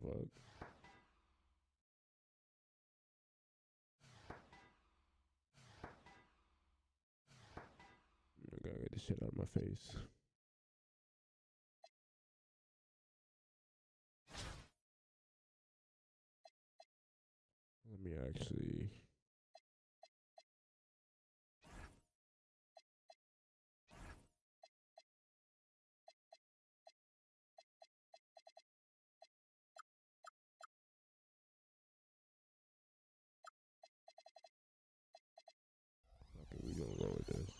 fuck? I gotta get this shit out of my face. Let me actually... Okay, we gonna go with this.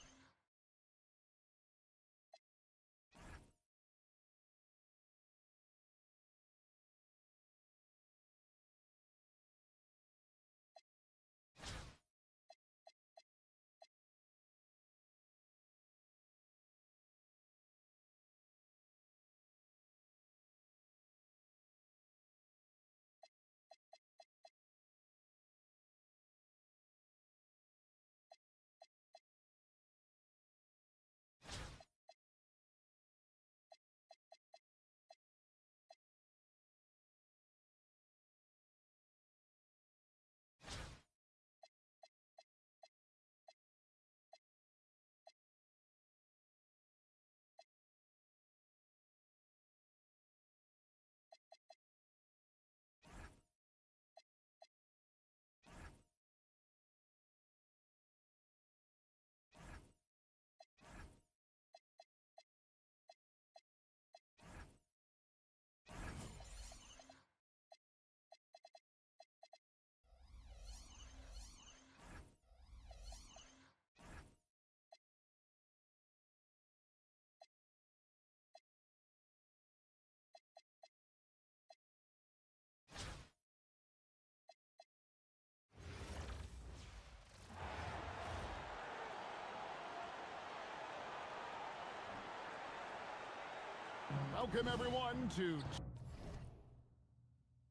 Welcome everyone to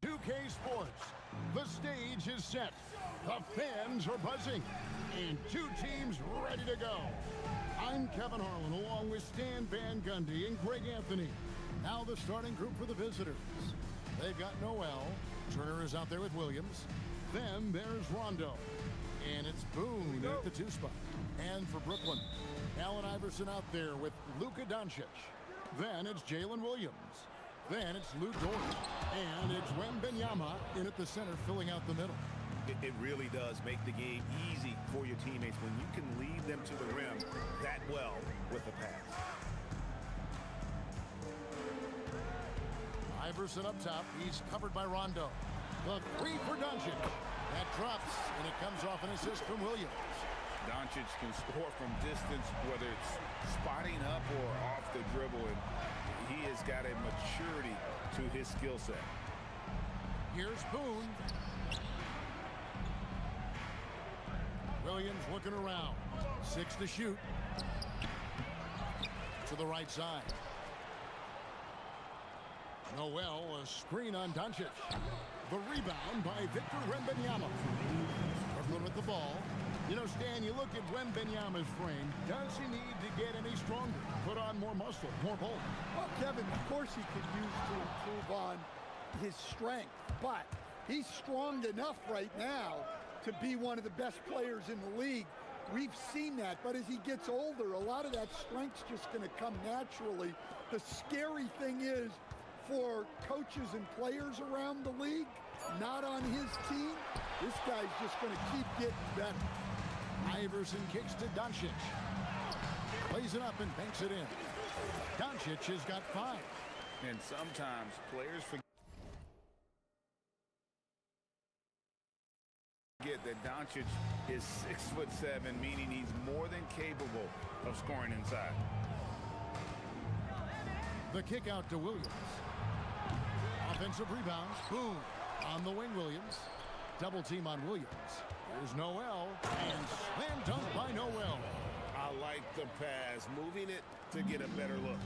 2K Sports. The stage is set. The fans are buzzing. And two teams ready to go. I'm Kevin Harlan along with Stan Van Gundy and Greg Anthony. Now the starting group for the visitors. They've got Noel. Turner is out there with Williams. Then there's Rondo. And it's Boone at the 2 spot. And for Brooklyn, Allen Iverson out there with Luka Doncic. Then it's Jalen Williams. Then it's Lou Dort. And it's Wembanyama in at the center, filling out the middle. It really does make the game easy for your teammates when you can lead them to the rim that well with a pass. Iverson up top. He's covered by Rondo. The three for Doncic. That drops, and it comes off an assist from Williams. Doncic can score from distance, whether it's spotting up or off the dribble, and he has got a maturity to his skill set. Here's Boone. Williams looking around. 6 to shoot. To the right side. Noel, a screen on Doncic. The rebound by Victor Wembanyama. Brooklyn with the ball. You know, Stan, you look at Wembanyama's frame. Does he need to get any stronger? Put on more muscle, more bulk? Well, Kevin, of course he could use to improve on his strength, but he's strong enough right now to be one of the best players in the league. We've seen that, but as he gets older, a lot of that strength's just going to come naturally. The scary thing is, for coaches and players around the league, not on his team, this guy's just going to keep getting better. Iverson kicks to Doncic. Plays it up and banks it in. Doncic has got 5. And sometimes players forget that Doncic is 6'7", meaning he's more than capable of scoring inside. The kick out to Williams. Offensive rebounds. Boom. On the wing, Williams. Double team on Williams. Here's Noel. And slam dunk by Noel. I like the pass, moving it to get a better look.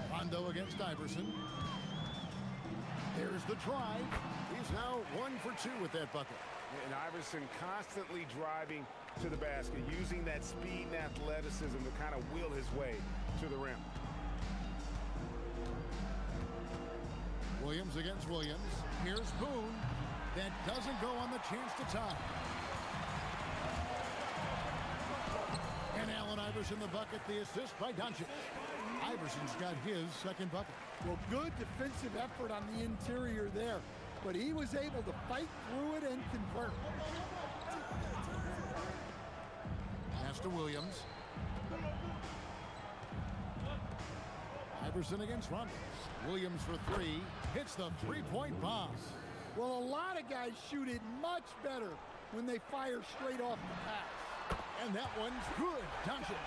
Rondo against Iverson. There's the drive. He's now 1 for 2 with that bucket. And Iverson constantly driving to the basket, using that speed and athleticism to kind of wheel his way to the rim. Williams against Williams. Here's Boone. That doesn't go on the chance to tie. And Allen Iverson the bucket, the assist by Doncic. Iverson's got his second bucket. Well, good defensive effort on the interior there, but he was able to fight through it and convert. Pass to Williams. Iverson against Rondo. Williams for three. Hits the three-point bomb. Well, a lot of guys shoot it much better when they fire straight off the pass. And that one's good. Doncic.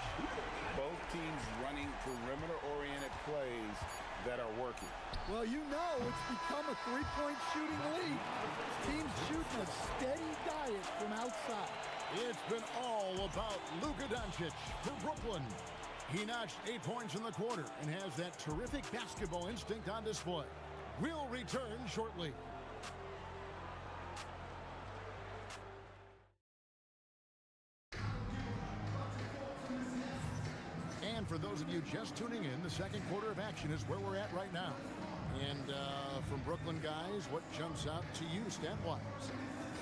Both teams running perimeter-oriented plays that are working. Well, you know it's become a three-point shooting league. Teams shooting a steady diet from outside. It's been all about Luka Doncic for Brooklyn. He notched 8 points in the quarter and has that terrific basketball instinct on display. We'll return shortly. And for those of you just tuning in, the second quarter of action is where we're at right now. And from Brooklyn guys, what jumps out to you stat-wise?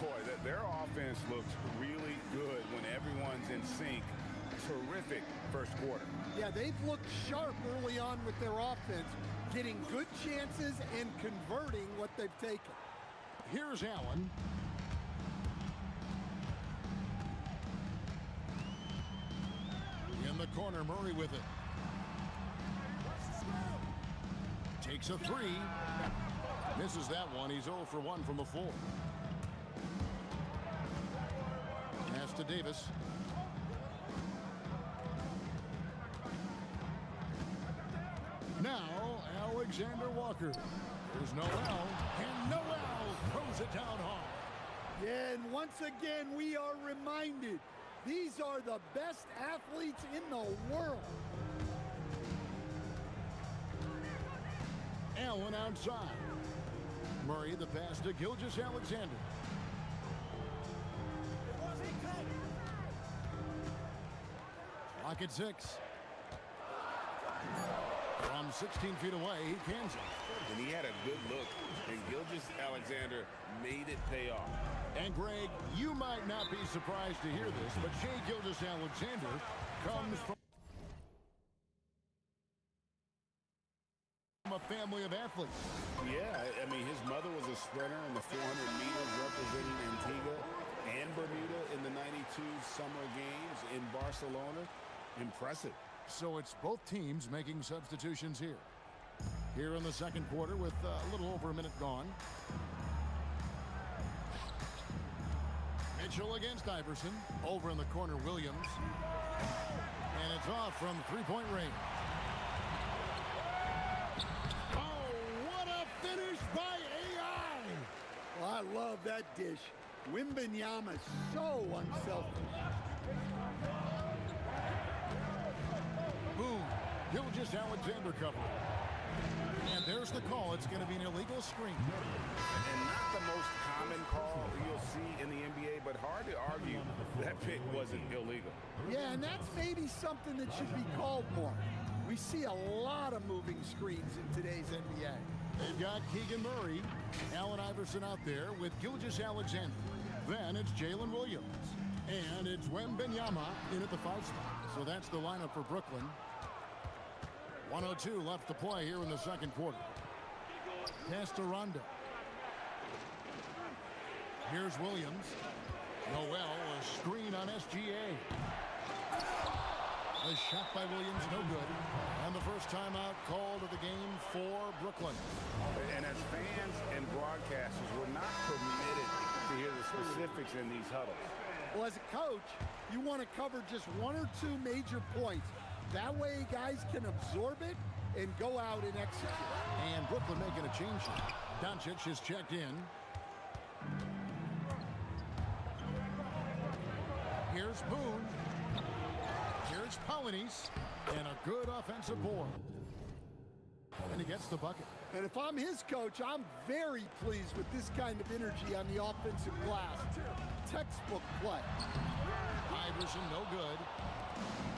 Boy, their offense looks really good when everyone's in sync. Terrific first quarter. Yeah, they've looked sharp early on with their offense, getting good chances and converting what they've taken. Here's Allen. In the corner, Murray with it. Takes a three. Misses that one. He's 0 for 1 from the floor. Pass to Davis. Now, Alexander Walker. There's Noel, and Noel throws it down hard. Yeah, and once again, we are reminded, these are the best athletes in the world. Allen outside. Murray the pass to Gilgeous-Alexander. Clock at 6. From 16 feet away, he cans it. And he had a good look, and Gilgeous-Alexander made it pay off. And Greg, you might not be surprised to hear this, but Shai Gilgeous-Alexander comes from a family of athletes. Yeah, I mean, his mother was a sprinter in the 400 meters representing Antigua and Bermuda in the 92 Summer Games in Barcelona. Impressive. So it's both teams making substitutions here. Here in the second quarter with a little over a minute gone. Mitchell against Iverson. Over in the corner, Williams. And it's off from three-point range. Oh, what a finish by AI! Well, I love that dish. Wembanyama is so unselfish. Boom. Gilgeous-Alexander cover. And there's the call. It's going to be an illegal screen. And not the most common call you'll see in the NBA, but hard to argue that pick wasn't illegal. Yeah, and that's maybe something that should be called more. We see a lot of moving screens in today's NBA. They've got Keegan Murray, Allen Iverson out there with Gilgeous-Alexander. Then it's Jalen Williams. And it's Wembanyama in at the 5 spot. So that's the lineup for Brooklyn. 1:02 left to play here in the second quarter. Pass to Rondo. Here's Williams. Noel, a screen on SGA. A shot by Williams, no good. And the first timeout called of the game for Brooklyn. And as fans and broadcasters, we're not permitted to hear the specifics in these huddles. Well, as a coach, you want to cover just 1 or 2 major points. That way guys can absorb it and go out and execute. And Brooklyn making a change here. Doncic is checked in. Here's Boone. Here's Polynice. And a good offensive board. And he gets the bucket. And if I'm his coach, I'm very pleased with this kind of energy on the offensive glass. Textbook play. Iverson, no good.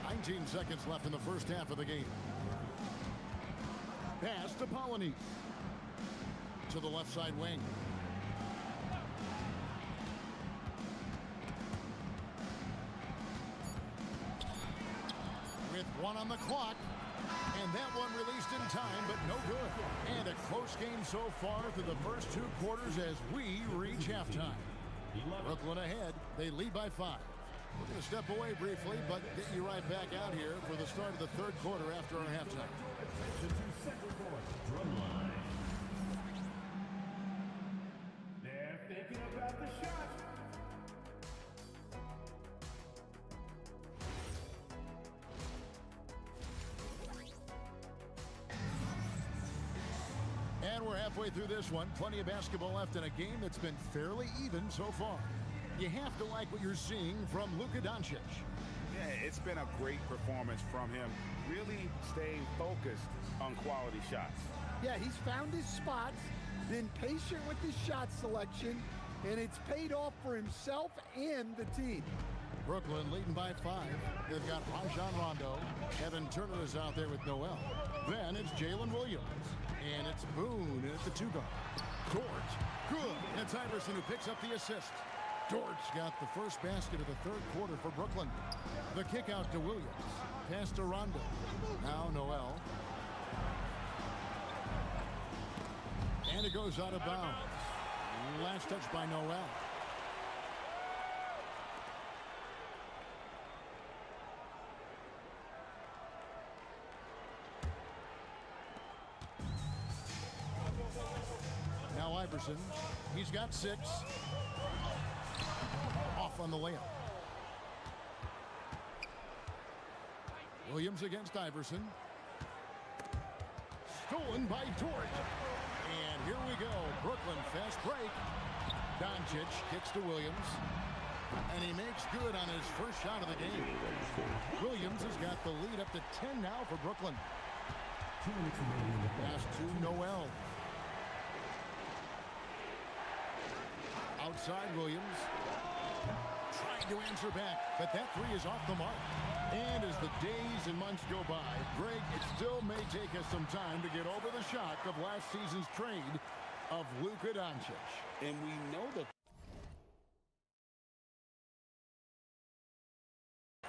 19 seconds left in the first half of the game. Pass to Polynice. to the left side wing. With 1 on the clock. And that one released in time, but no good. And a close game so far through the first 2 quarters as we reach halftime. Brooklyn ahead. They lead by 5. We're going to step away briefly, but get you right back out here for the start of the 3rd quarter after our halftime. They're thinking about the shot. And we're halfway through this one. Plenty of basketball left in a game that's been fairly even so far. You have to like what you're seeing from Luka Doncic. Yeah, it's been a great performance from him. Really staying focused on quality shots. Yeah, he's found his spots, been patient with his shot selection, and it's paid off for himself and the team. Brooklyn leading by 5. They've got Rajon Rondo. Kevin Turner is out there with Noel. Then it's Jalen Williams. And it's Boone at the 2 guard. Dort, good. And it's Iverson who picks up the assist. Dort's got the first basket of the 3rd quarter for Brooklyn. The kick out to Williams. Pass to Rondo. Now Noel. And it goes out of bounds. Last touch by Noel. Now Iverson. He's got 6. Off on the layup. Williams against Iverson. Stolen by Dort. And here we go. Brooklyn fast break. Doncic kicks to Williams. And he makes good on his first shot of the game. Williams has got the lead up to 10 now for Brooklyn. Pass to Noel. Outside Williams. Trying to answer back, but that 3 is off the mark. And as the days and months go by, Greg, it still may take us some time to get over the shock of last season's trade of Luka Doncic. And we know the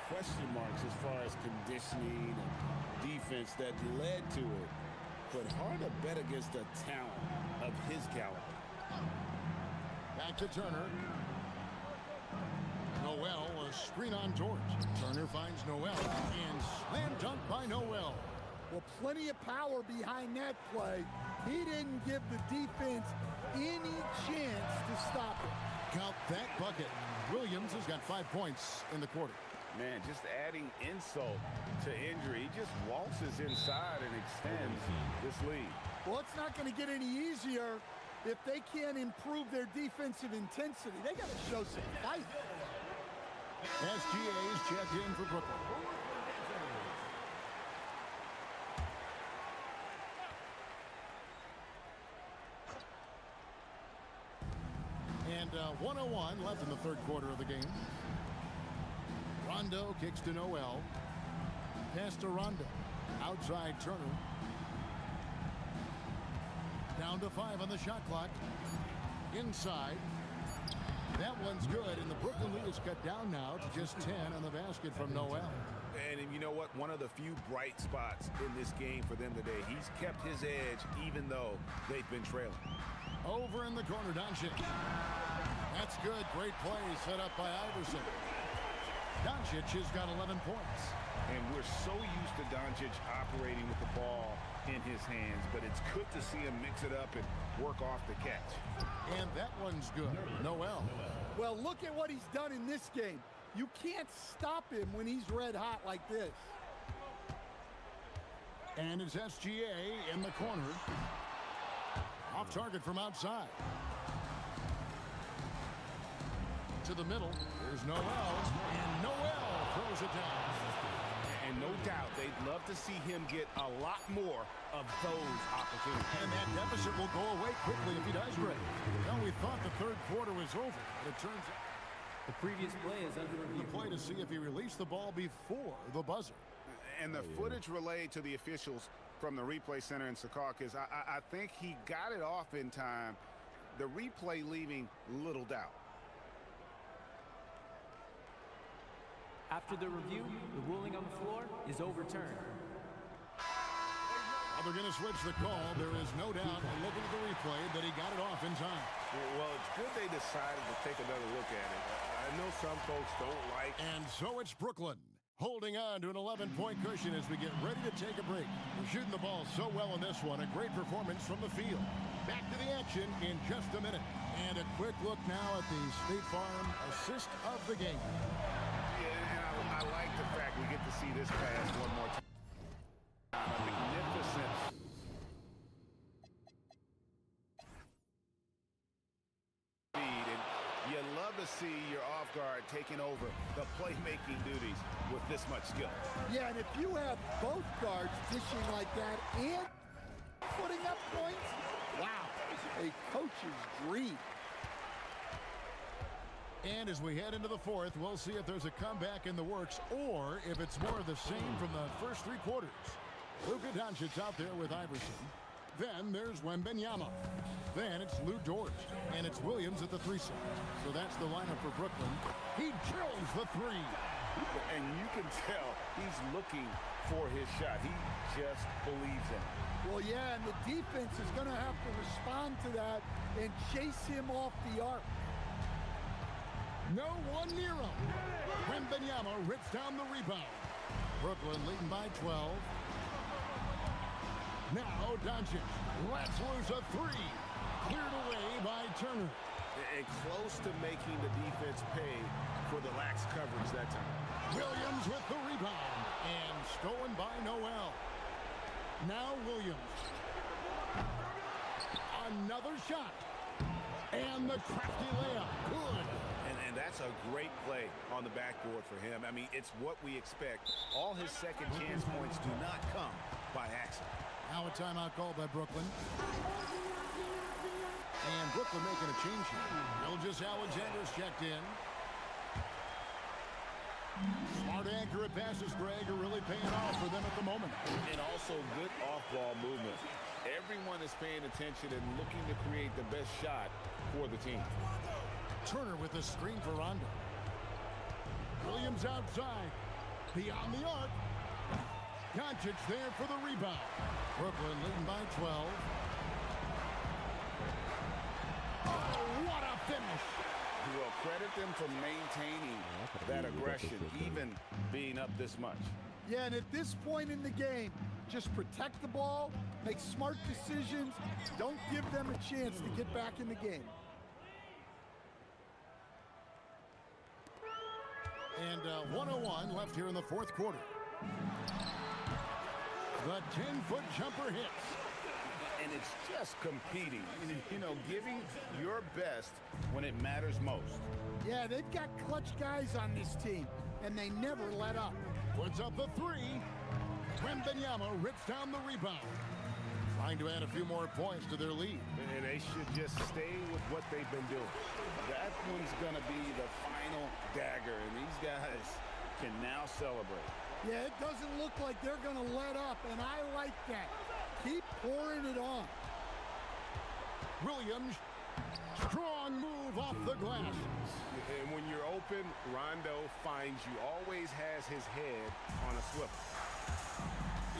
question marks as far as conditioning and defense that led to it. But hard to bet against the talent of his caliber. Back to Turner. Noel, a screen on George. Turner finds Noel and slam dunk by Noel. Well, plenty of power behind that play. He didn't give the defense any chance to stop it. Count that bucket. Williams has got 5 points in the quarter. Man, just adding insult to injury. He just waltzes inside and extends this lead. Well, it's not going to get any easier if they can't improve their defensive intensity. They got to show some fight. SGA is checked in for Brooklyn. And 1:01 left in the 3rd quarter of the game. Rondo kicks to Noel. Pass to Rondo. Outside Turner. Down to 5 on the shot clock. Inside. That one's good, and the Brooklyn lead is cut down now to just 10 on the basket from Noel. And you know what? One of the few bright spots in this game for them today. He's kept his edge even though they've been trailing. Over in the corner, Doncic. That's good. Great play set up by Iverson. Doncic has got 11 points. And we're so used to Doncic operating with the ball in his hands, but it's good to see him mix it up and work off the catch. And that one's good. Noel. Well, look at what he's done in this game. You can't stop him when he's red hot like this. And it's SGA in the corner. Off target from outside. To the middle. There's Noel. And Noel throws it down. And no doubt they'd love to see him get a lot more of those opportunities. And that deficit will go away quickly if he does, Greg. Well, we thought the 3rd quarter was over, but it turns out the previous play is under review. the play to see if he released the ball before the buzzer. And the footage relayed to the officials from the replay center in Secaucus. I think he got it off in time. The replay leaving little doubt. After the review, the ruling on the floor is overturned. They're going to switch the call. There is no doubt, looking at the replay, that he got it off in time. Well, it's good they decided to take another look at it. I know some folks don't like. And so it's Brooklyn holding on to an 11-point cushion as we get ready to take a break. We're shooting the ball so well in this one. A great performance from the field. Back to the action in just a minute. And a quick look now at the State Farm assist of the game. Yeah, and I like the fact we get to see this pass one more time. A magnificent speed, and you love to see your off guard taking over the playmaking duties with this much skill. Yeah, and if you have both guards dishing like that and putting up points, wow, a coach's dream. And as we head into the fourth, we'll see if there's a comeback in the works or if it's more of the same from the first three quarters. Luka Doncic's out there with Iverson. Then there's Wembanyama. Then it's Lou Dort. And it's Williams at the 3 spot. So that's the lineup for Brooklyn. He drills the 3. And you can tell he's looking for his shot. He just believes in it. Well, yeah, and the defense is going to have to respond to that and chase him off the arc. No one near him. Wembanyama rips down the rebound. Brooklyn leading by 12. Now Doncic lets loose a 3. Cleared away by Turner. And close to making the defense pay for the lax coverage that time. Williams with the rebound. And stolen by Noel. Now Williams. Another shot. And the crafty layup. Good. And that's a great play on the backboard for him. I mean, it's what we expect. All his second chance points do not come by accident. Now a timeout called by Brooklyn. And Brooklyn making a change here. Gilgeous Alexander's checked in. Smart, accurate passes, Greg, are really paying off for them at the moment. And also good off-ball movement. Everyone is paying attention and looking to create the best shot for the team. Turner with a screen for Rondo. Williams outside. Beyond the arc. Doncic there for the rebound. Brooklyn leading by 12. Oh, what a finish. Well, credit them for maintaining that aggression, even being up this much. Yeah, and at this point in the game, just protect the ball, make smart decisions, don't give them a chance to get back in the game. And 101 left here in the fourth quarter. The 10-foot jumper hits. And it's just competing, you know, giving your best when it matters most. Yeah, they've got clutch guys on this team, and they never let up. Puts up the 3. Wembanyama rips down the rebound. Trying to add a few more points to their lead. And they should just stay with what they've been doing. That one's going to be the final dagger, and these guys can now celebrate. Yeah, it doesn't look like they're going to let up, and I like that. Keep pouring it on. Williams, strong move off the glass. And when you're open, Rondo finds you, always has his head on a swivel.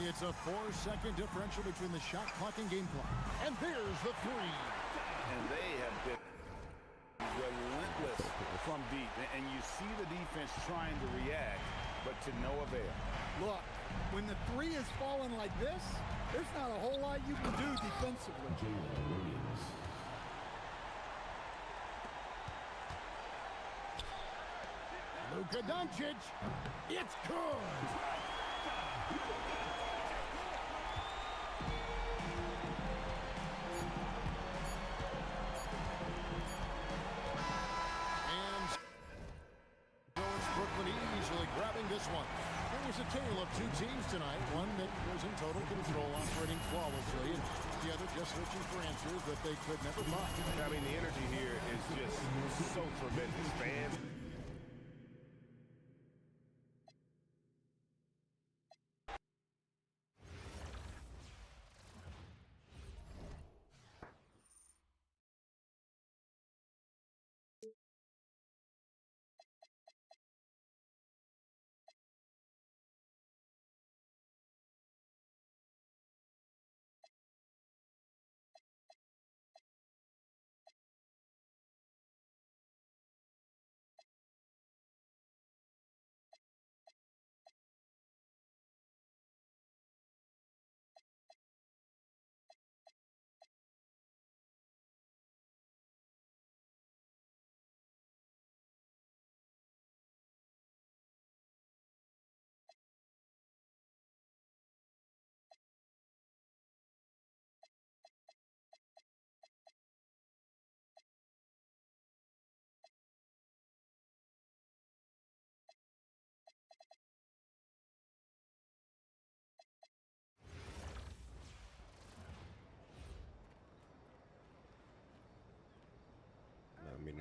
It's a 4-second differential between the shot clock and game clock. And there's the 3. And they have been relentless from deep. And you see the defense trying to react, but to no avail. Look, when the 3 is falling like this, there's not a whole lot you can do defensively. Luka Doncic, it's good. And so it's Brooklyn easily grabbing this one. It was a tale of two teams tonight. One that was in total control, operating flawlessly, and the other just searching for answers that they could never find. I mean, the energy here is just so tremendous. Fans.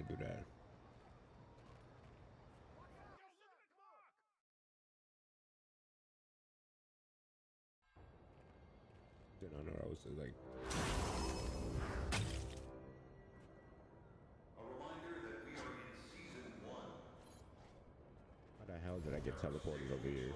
do that. Did not know I was like. A reminder that we are in season 1. How the hell did I get teleported over here?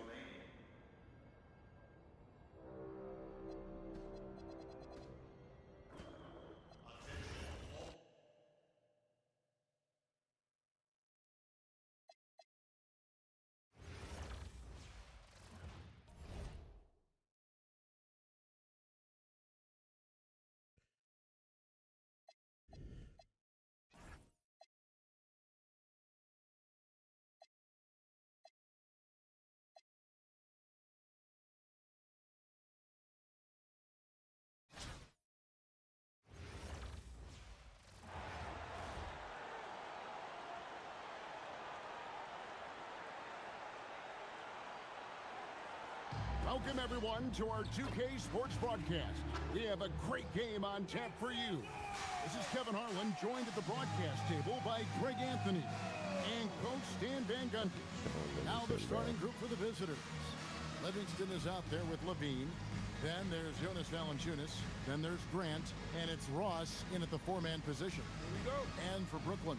Welcome, everyone, to our 2K Sports broadcast. We have a great game on tap for you. This is Kevin Harlan, joined at the broadcast table by Greg Anthony and Coach Stan Van Gundy. Now the starting group for the visitors. Livingston is out there with Levine. Then there's Jonas Valanciunas. Then there's Grant. And it's Ross in at the four-man position. Here we go. And for Brooklyn,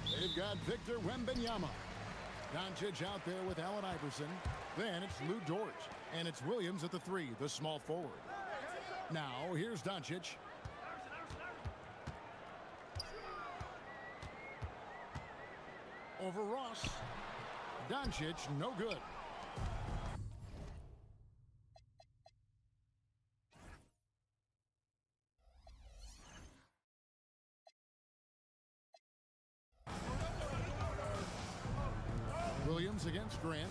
they've got Victor Wembanyama. Doncic out there with Allen Iverson. Then it's Lou Dort. And it's Williams at the three, the small forward. Now, here's Doncic. Over Ross. Doncic, no good. Williams against Grant.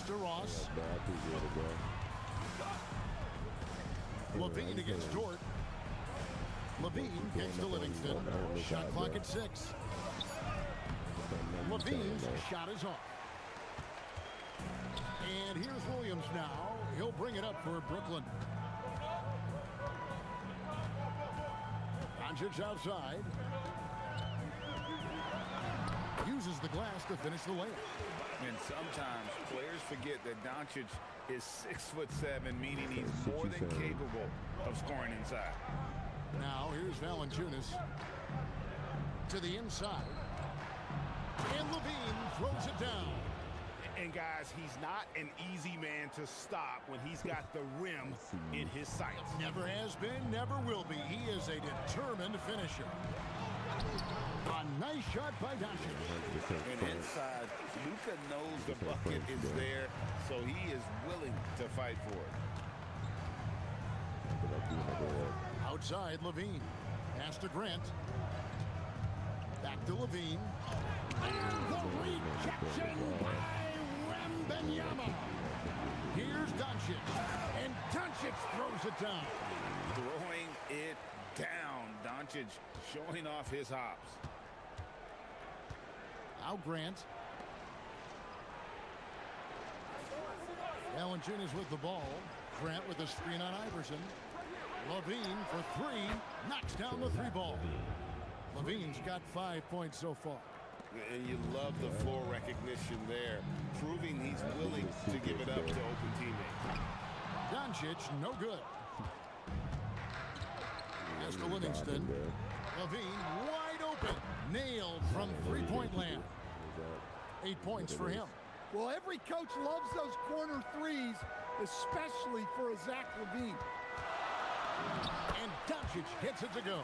To Ross. Levine against Dort. Levine gets to Livingston. Shot clock at 6. Levine's shot is off. And here's Williams now. He'll bring it up for Brooklyn. Doncic outside. Uses the glass to finish the layup. And sometimes players forget that Doncic is 6'7", meaning he's more than capable of scoring inside. Now here's Valanciunas to the inside. And Levine throws it down. And guys, he's not an easy man to stop when he's got the rim in his sights. Never has been, never will be. He is a determined finisher. A nice shot by Doncic. And inside, Luka knows the bucket is there, so he is willing to fight for it. Outside, Levine. Pass to Grant. Back to Levine. And the rejection by Wembanyama. Here's Doncic. And Doncic throws it down. Throwing it down. Doncic showing off his hops. Now Grant. Valanciunas with the ball. Grant with the screen on Iverson. Levine for three. Knocks down the three ball. Levine's got 5 points so far. And you love the floor recognition there, proving he's willing to give it up to open teammates. Doncic, no good. As to Livingston. Levine wide open. Nailed from three-point land. 8 points for him. Well, every coach loves those corner threes, especially for a Zach Levine. And Doncic gets it to go.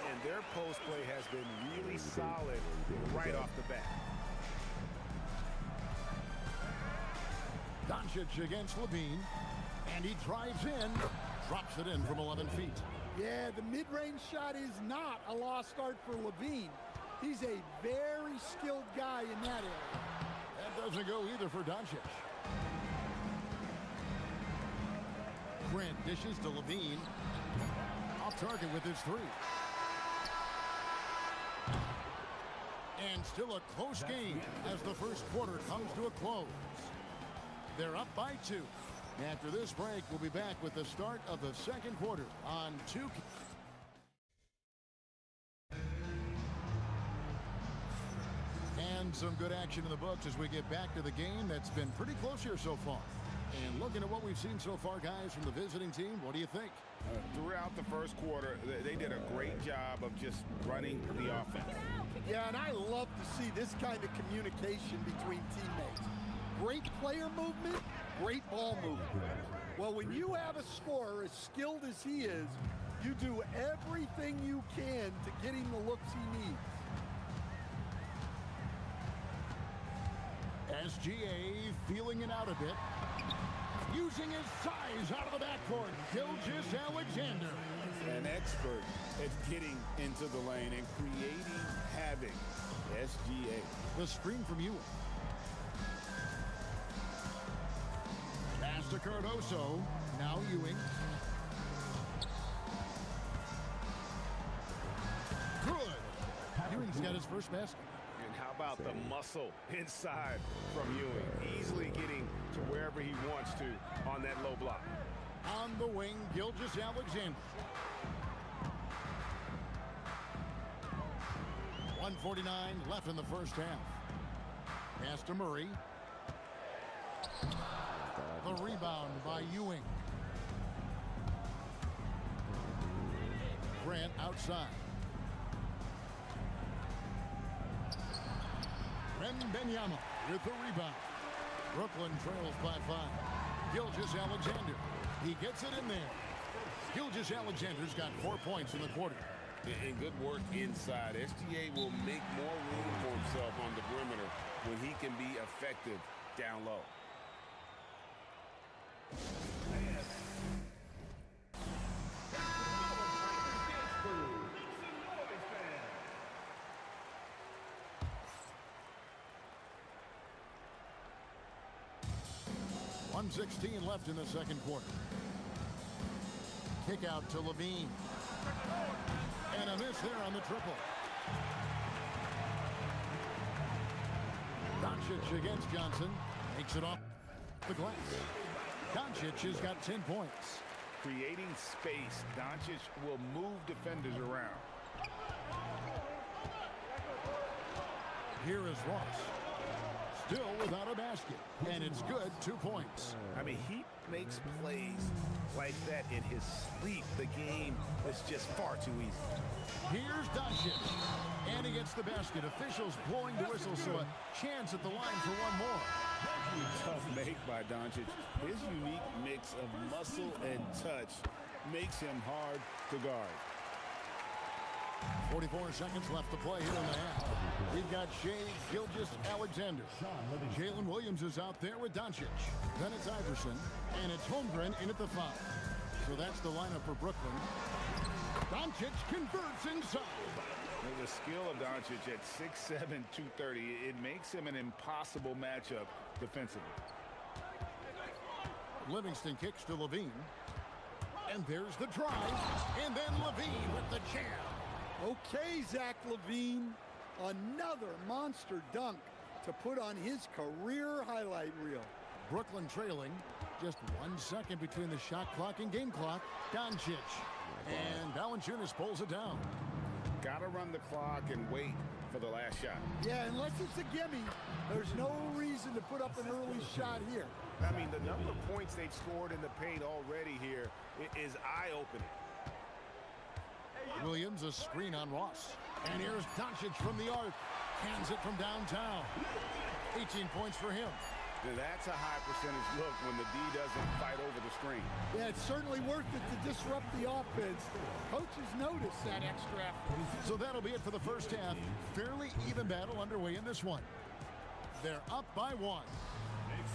And their post play has been really solid right off the bat. Doncic against Levine. And he drives in. Drops it in from 11 feet. Yeah, the mid-range shot is not a lost art for Levine. He's a very skilled guy in that area. That doesn't go either for Doncic. Grant dishes to Levine. Off target with his three. And still a close game as the first quarter comes to a close. They're up by 2. After this break, we'll be back with the start of the second quarter on 2K. And some good action in the books as we get back to the game that's been pretty close here so far. And looking at what we've seen so far, guys, from the visiting team, what do you think? Throughout the first quarter, they did a great job of just running the offense. Yeah, and I love to see this kind of communication between teammates. Great player movement, great ball movement. Well, when you have a scorer as skilled as he is, you do everything you can to get him the looks he needs. SGA feeling it out a bit. Using his size out of the backcourt, Gilgeous-Alexander. An expert at getting into the lane and creating havoc. SGA. The screen from Ewing. Pass to Cardoso. Now Ewing. Good. Ewing's got his first basket. And how about the muscle inside from Ewing? Easily getting to wherever he wants to on that low block. On the wing, Gilgeous-Alexander. 1:49 left in the first half. Pass to Murray. The rebound by Ewing. Grant outside. Benyama with the rebound. Brooklyn trails by 5. Gilgeous-Alexander. He gets it in there. Gilgeous-Alexander's got 4 points in the quarter. And good work inside. SGA will make more room for himself on the perimeter when he can be effective down low. .16 left in the second quarter. Kick out to Levine. And a miss there on the triple. Doncic against Johnson. Makes it off the glass. Doncic has got 10 points. Creating space. Doncic will move defenders around. Here is Ross. Still without a basket. And it's good, 2 points. I mean, he makes plays like that in his sleep. The game is just far too easy. Here's Doncic. And he gets the basket. Officials blowing the whistle, so a chance at the line for one more. Tough make by Doncic. His unique mix of muscle and touch makes him hard to guard. 44 seconds left to play here in the half. We've got Shea Gilgeous-Alexander. Jalen Williams is out there with Doncic. Then it's Iverson. And it's Holmgren in at the 5. So that's the lineup for Brooklyn. Doncic converts inside. The skill of Doncic at 6'7", 230, it makes him an impossible matchup defensively. Livingston kicks to Levine. And there's the drive. And then Levine with the jam. Okay, Zach LaVine, another monster dunk to put on his career highlight reel. Brooklyn trailing. Just 1 second between the shot clock and game clock. Doncic. And Valanciunas pulls it down. Got to run the clock and wait for the last shot. Yeah, unless it's a gimme, there's no reason to put up an early shot here. I mean, the number of points they've scored in the paint already here is eye-opening. Williams, a screen on Ross. And here's Doncic from the arc. Hands it from downtown. 18 points for him. Now that's a high percentage look when the D doesn't fight over the screen. Yeah, it's certainly worth it to disrupt the offense. Coaches notice that extra effort. So that'll be it for the first half. Fairly even battle underway in this one. They're up by 1.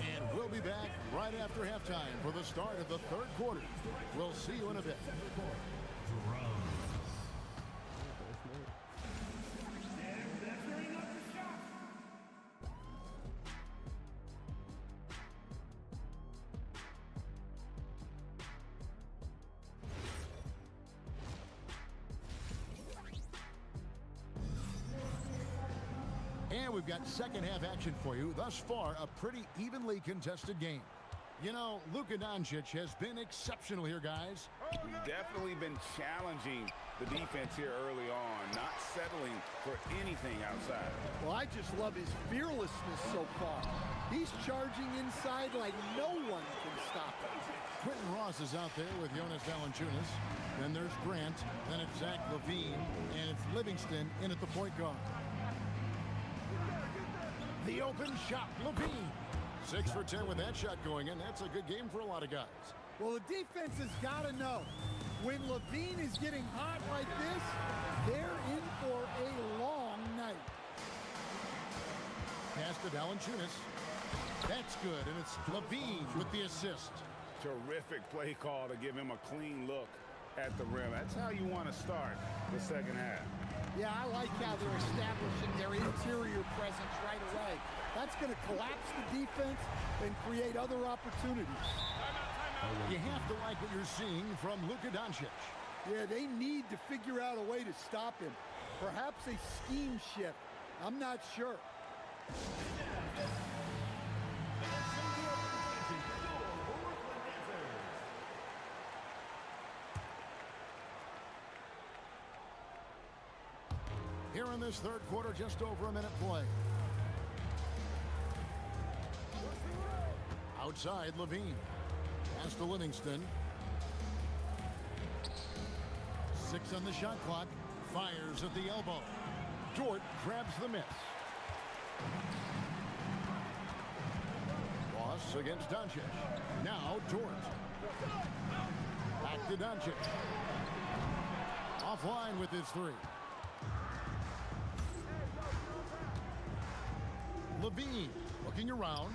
And we'll be back right after halftime for the start of the third quarter. We'll see you in a bit. And we've got second half action for you. Thus far, a pretty evenly contested game. You know, Luka Doncic has been exceptional here, guys. He's definitely been challenging the defense here early on, not settling for anything outside. Well, I just love his fearlessness so far. He's charging inside like no one can stop him. Quentin Ross is out there with Jonas Valanciunas. Then there's Grant. Then it's Zach LaVine. And it's Livingston in at the point guard. The open shot, LaVine. 6 for 10 with that shot going in. That's a good game for a lot of guys. Well, the defense has got to know, when LaVine is getting hot like this, they're in for a long night. Pass to Valanciunas. That's good, and it's LaVine with the assist. Terrific play call to give him a clean look at the rim. That's how you want to start the second half. Yeah, I like how they're establishing their interior presence right away. That's going to collapse the defense and create other opportunities. You have to like what you're seeing from Luka Doncic. Yeah, they need to figure out a way to stop him. Perhaps a scheme shift. I'm not sure. Here in this third quarter, just over a minute play. Outside, LaVine. Pass to Livingston. 6 on the shot clock. Fires at the elbow. Dort grabs the miss. Ross against Doncic. Now Dort. Back to Doncic. Offline with his 3. LaVine looking around.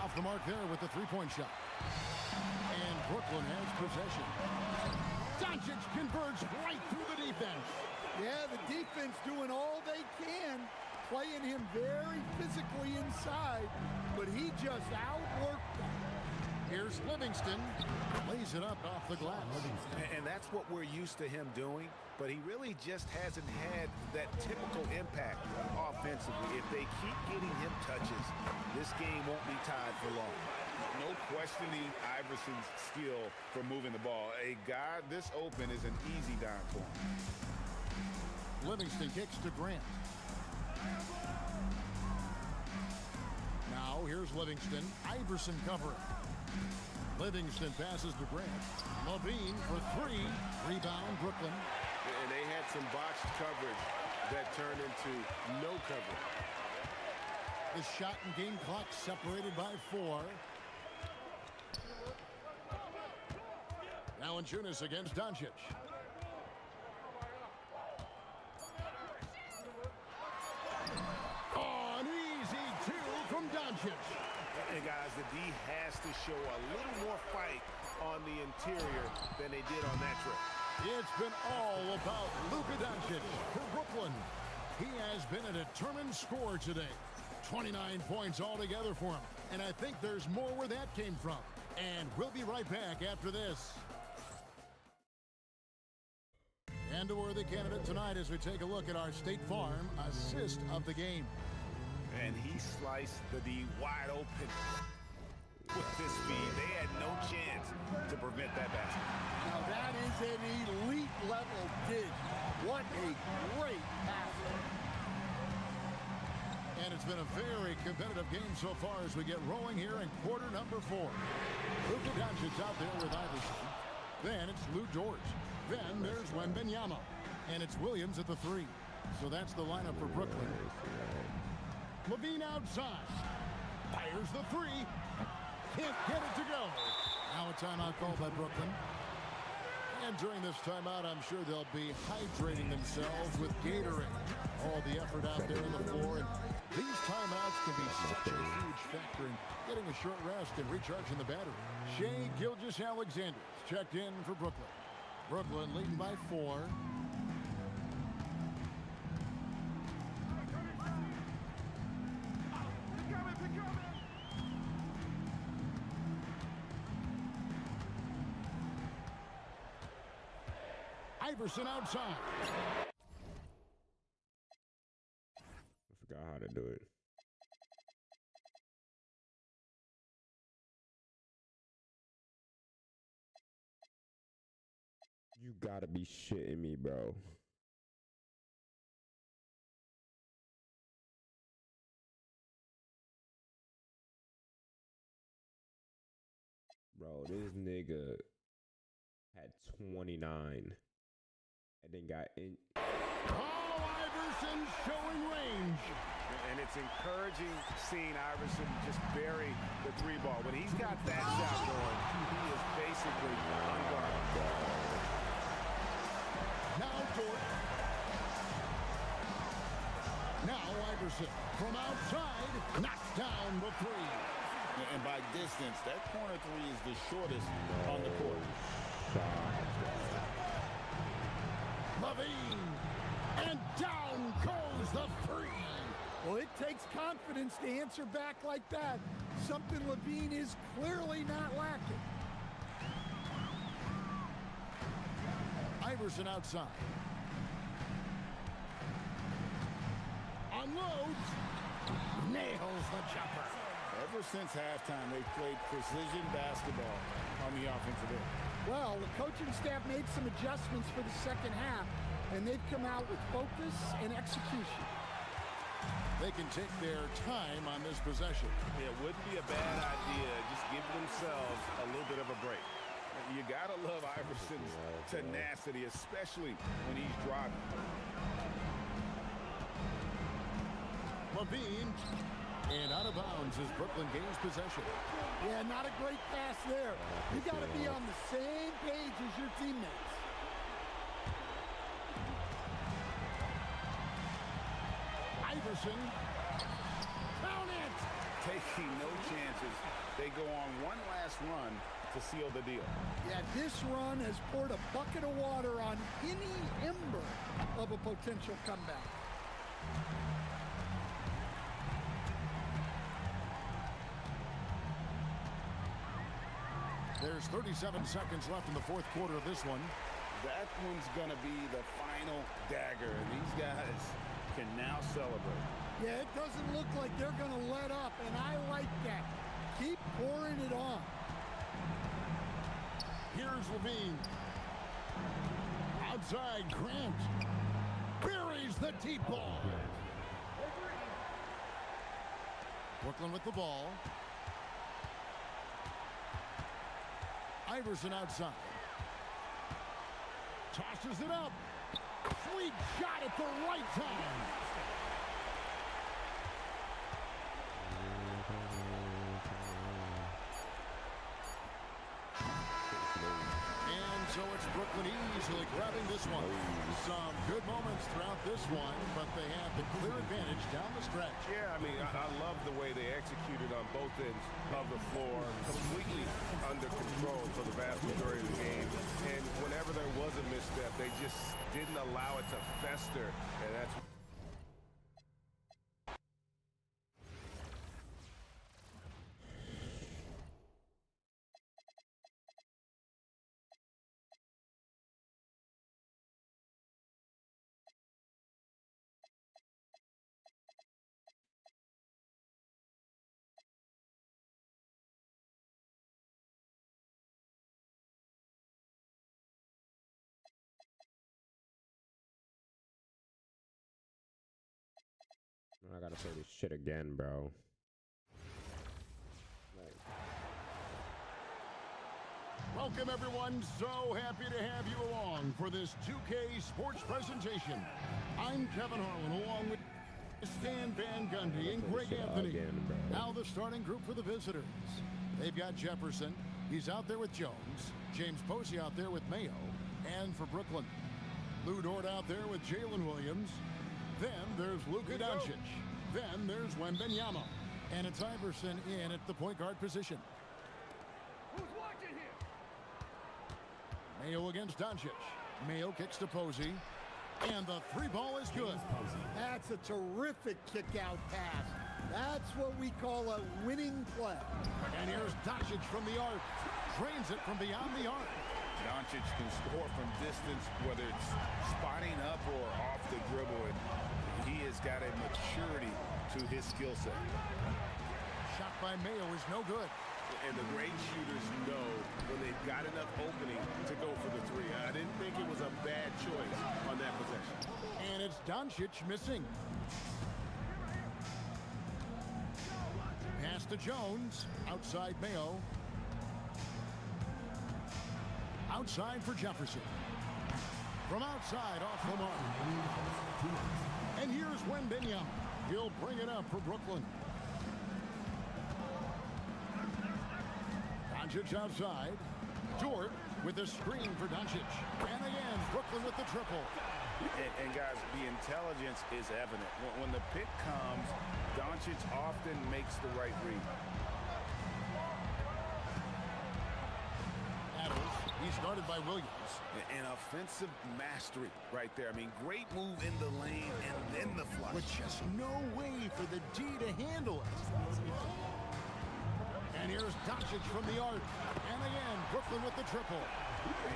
Off the mark there with the three-point shot. And Brooklyn has possession. Doncic converts right through the defense. Yeah, the defense doing all they can, playing him very physically inside, but he just outworked them. Here's Livingston. Lays it up off the glass. And that's what we're used to him doing, but he really just hasn't had that typical impact offensively. If they keep getting him touches, this game won't be tied for long. No questioning Iverson's skill for moving the ball. A guy this open is an easy down for him. Livingston kicks to Grant. Now here's Livingston. Iverson covering. Livingston passes to Grant. LaVine for 3. Rebound, Brooklyn. And they had some botched coverage that turned into no coverage. The shot and game clock separated by 4. Valanciunas against Doncic. An easy 2 from Doncic. And guys, the D has to show a little more fight on the interior than they did on that trip. It's been all about Luka Doncic for Brooklyn. He has been a determined scorer today. 29 points altogether for him. And I think there's more where that came from. And we'll be right back after this. And a worthy candidate tonight as we take a look at our State Farm assist of the game. And he sliced the D wide open with his speed. They had no chance to prevent that basket. Now that is an elite level dig. What a great pass. And it's been a very competitive game so far as we get rolling here in quarter number 4. Luka Doncic out there with Iverson. Then it's Lou Dort. Then there's Wembanyama. And it's Williams at the 3. So that's the lineup for Brooklyn. LaVine outside. Fires the 3. Can't get it to go. Now a timeout called by Brooklyn. And during this timeout, I'm sure they'll be hydrating themselves with Gatorade. All the effort out there on the floor. And these timeouts can be such a huge factor in getting a short rest and recharging the battery. Shai Gilgeous-Alexander checked in for Brooklyn. Brooklyn leading by 4. Iverson outside. I forgot how to do it. You gotta be shitting me, bro. Bro, this nigga had 29 and then got in. Oh, Iverson showing range. And it's encouraging seeing Iverson just bury the three ball. When he's got that shot going, he is basically unguarded. Now Dort. Now Iverson from outside knocks down the three. And by distance, that corner three is the shortest on the court. Levine. And down goes the three. Well, it takes confidence to answer back like that. Something Levine is clearly not lacking. Iverson outside. Unloads. Nails the jumper. Ever since halftime, they've played precision basketball on the offensive end. Well, the coaching staff made some adjustments for the second half, and they've come out with focus and execution. They can take their time on this possession. It wouldn't be a bad idea. Just give themselves a little bit of a break. You gotta love Iverson's tenacity, especially when he's driving. Levine. And out of bounds as Brooklyn gains possession. Yeah, not a great pass there. You got to be on the same page as your teammates. Iverson. Count it. Taking no chances. They go on one last run to seal the deal. Yeah, this run has poured a bucket of water on any ember of a potential comeback. There's 37 seconds left in the fourth quarter of this one. That one's going to be the final dagger, and these guys can now celebrate. Yeah, it doesn't look like they're going to let up, and I like that. Keep pouring it on. Here's Levine. Outside, Grant. Buries the deep ball. Brooklyn with the ball. Iverson outside. Tosses it up. Sweet shot at the right time. And so it's Brooklyn easily grabbing this one. Some good moments throughout this one, but they have the clear advantage down the stretch. Yeah, I mean, I love the way they executed on both ends of the floor, completely under control for the vast majority of the game. And whenever there was a misstep, they just didn't allow it to fester, and that's I gotta say this shit again, bro. Welcome, everyone. So happy to have you along for this 2K Sports presentation. I'm Kevin Harlan, along with Stan Van Gundy and Greg Anthony. Now the starting group for the visitors. They've got Jefferson. He's out there with Jones. James Posey out there with Mayo. And for Brooklyn, Lou Dort out there with Jalen Williams. Then there's Luka Doncic. Then there's Wembanyama. And it's Iverson in at the point guard position. Who's watching here? Mayo against Doncic. Mayo kicks to Posey. And the three ball is good. That's a terrific kick-out pass. That's what we call a winning play. And here's Doncic from the arc. Drains it from beyond the arc. Doncic can score from distance, whether it's spotting up or off the dribble. And he has got a maturity to his skill set. Shot by Mayo is no good. And the great shooters know when they've got enough opening to go for the three. I didn't think Doncic missing. Pass to Jones. Outside Mayo. Outside for Jefferson. From outside off the mark. And here's Wembanyama. He'll bring it up for Brooklyn. Doncic outside. Dort with a screen for Doncic. And again, Brooklyn with the triple. And guys, the intelligence is evident. When the pick comes, Doncic often makes the right read. Adams, he's guarded by Williams. An offensive mastery right there. I mean, great move in the lane and then the flush. With just no way for the D to handle it. And here's Doncic from the arc. And again, Brooklyn with the triple.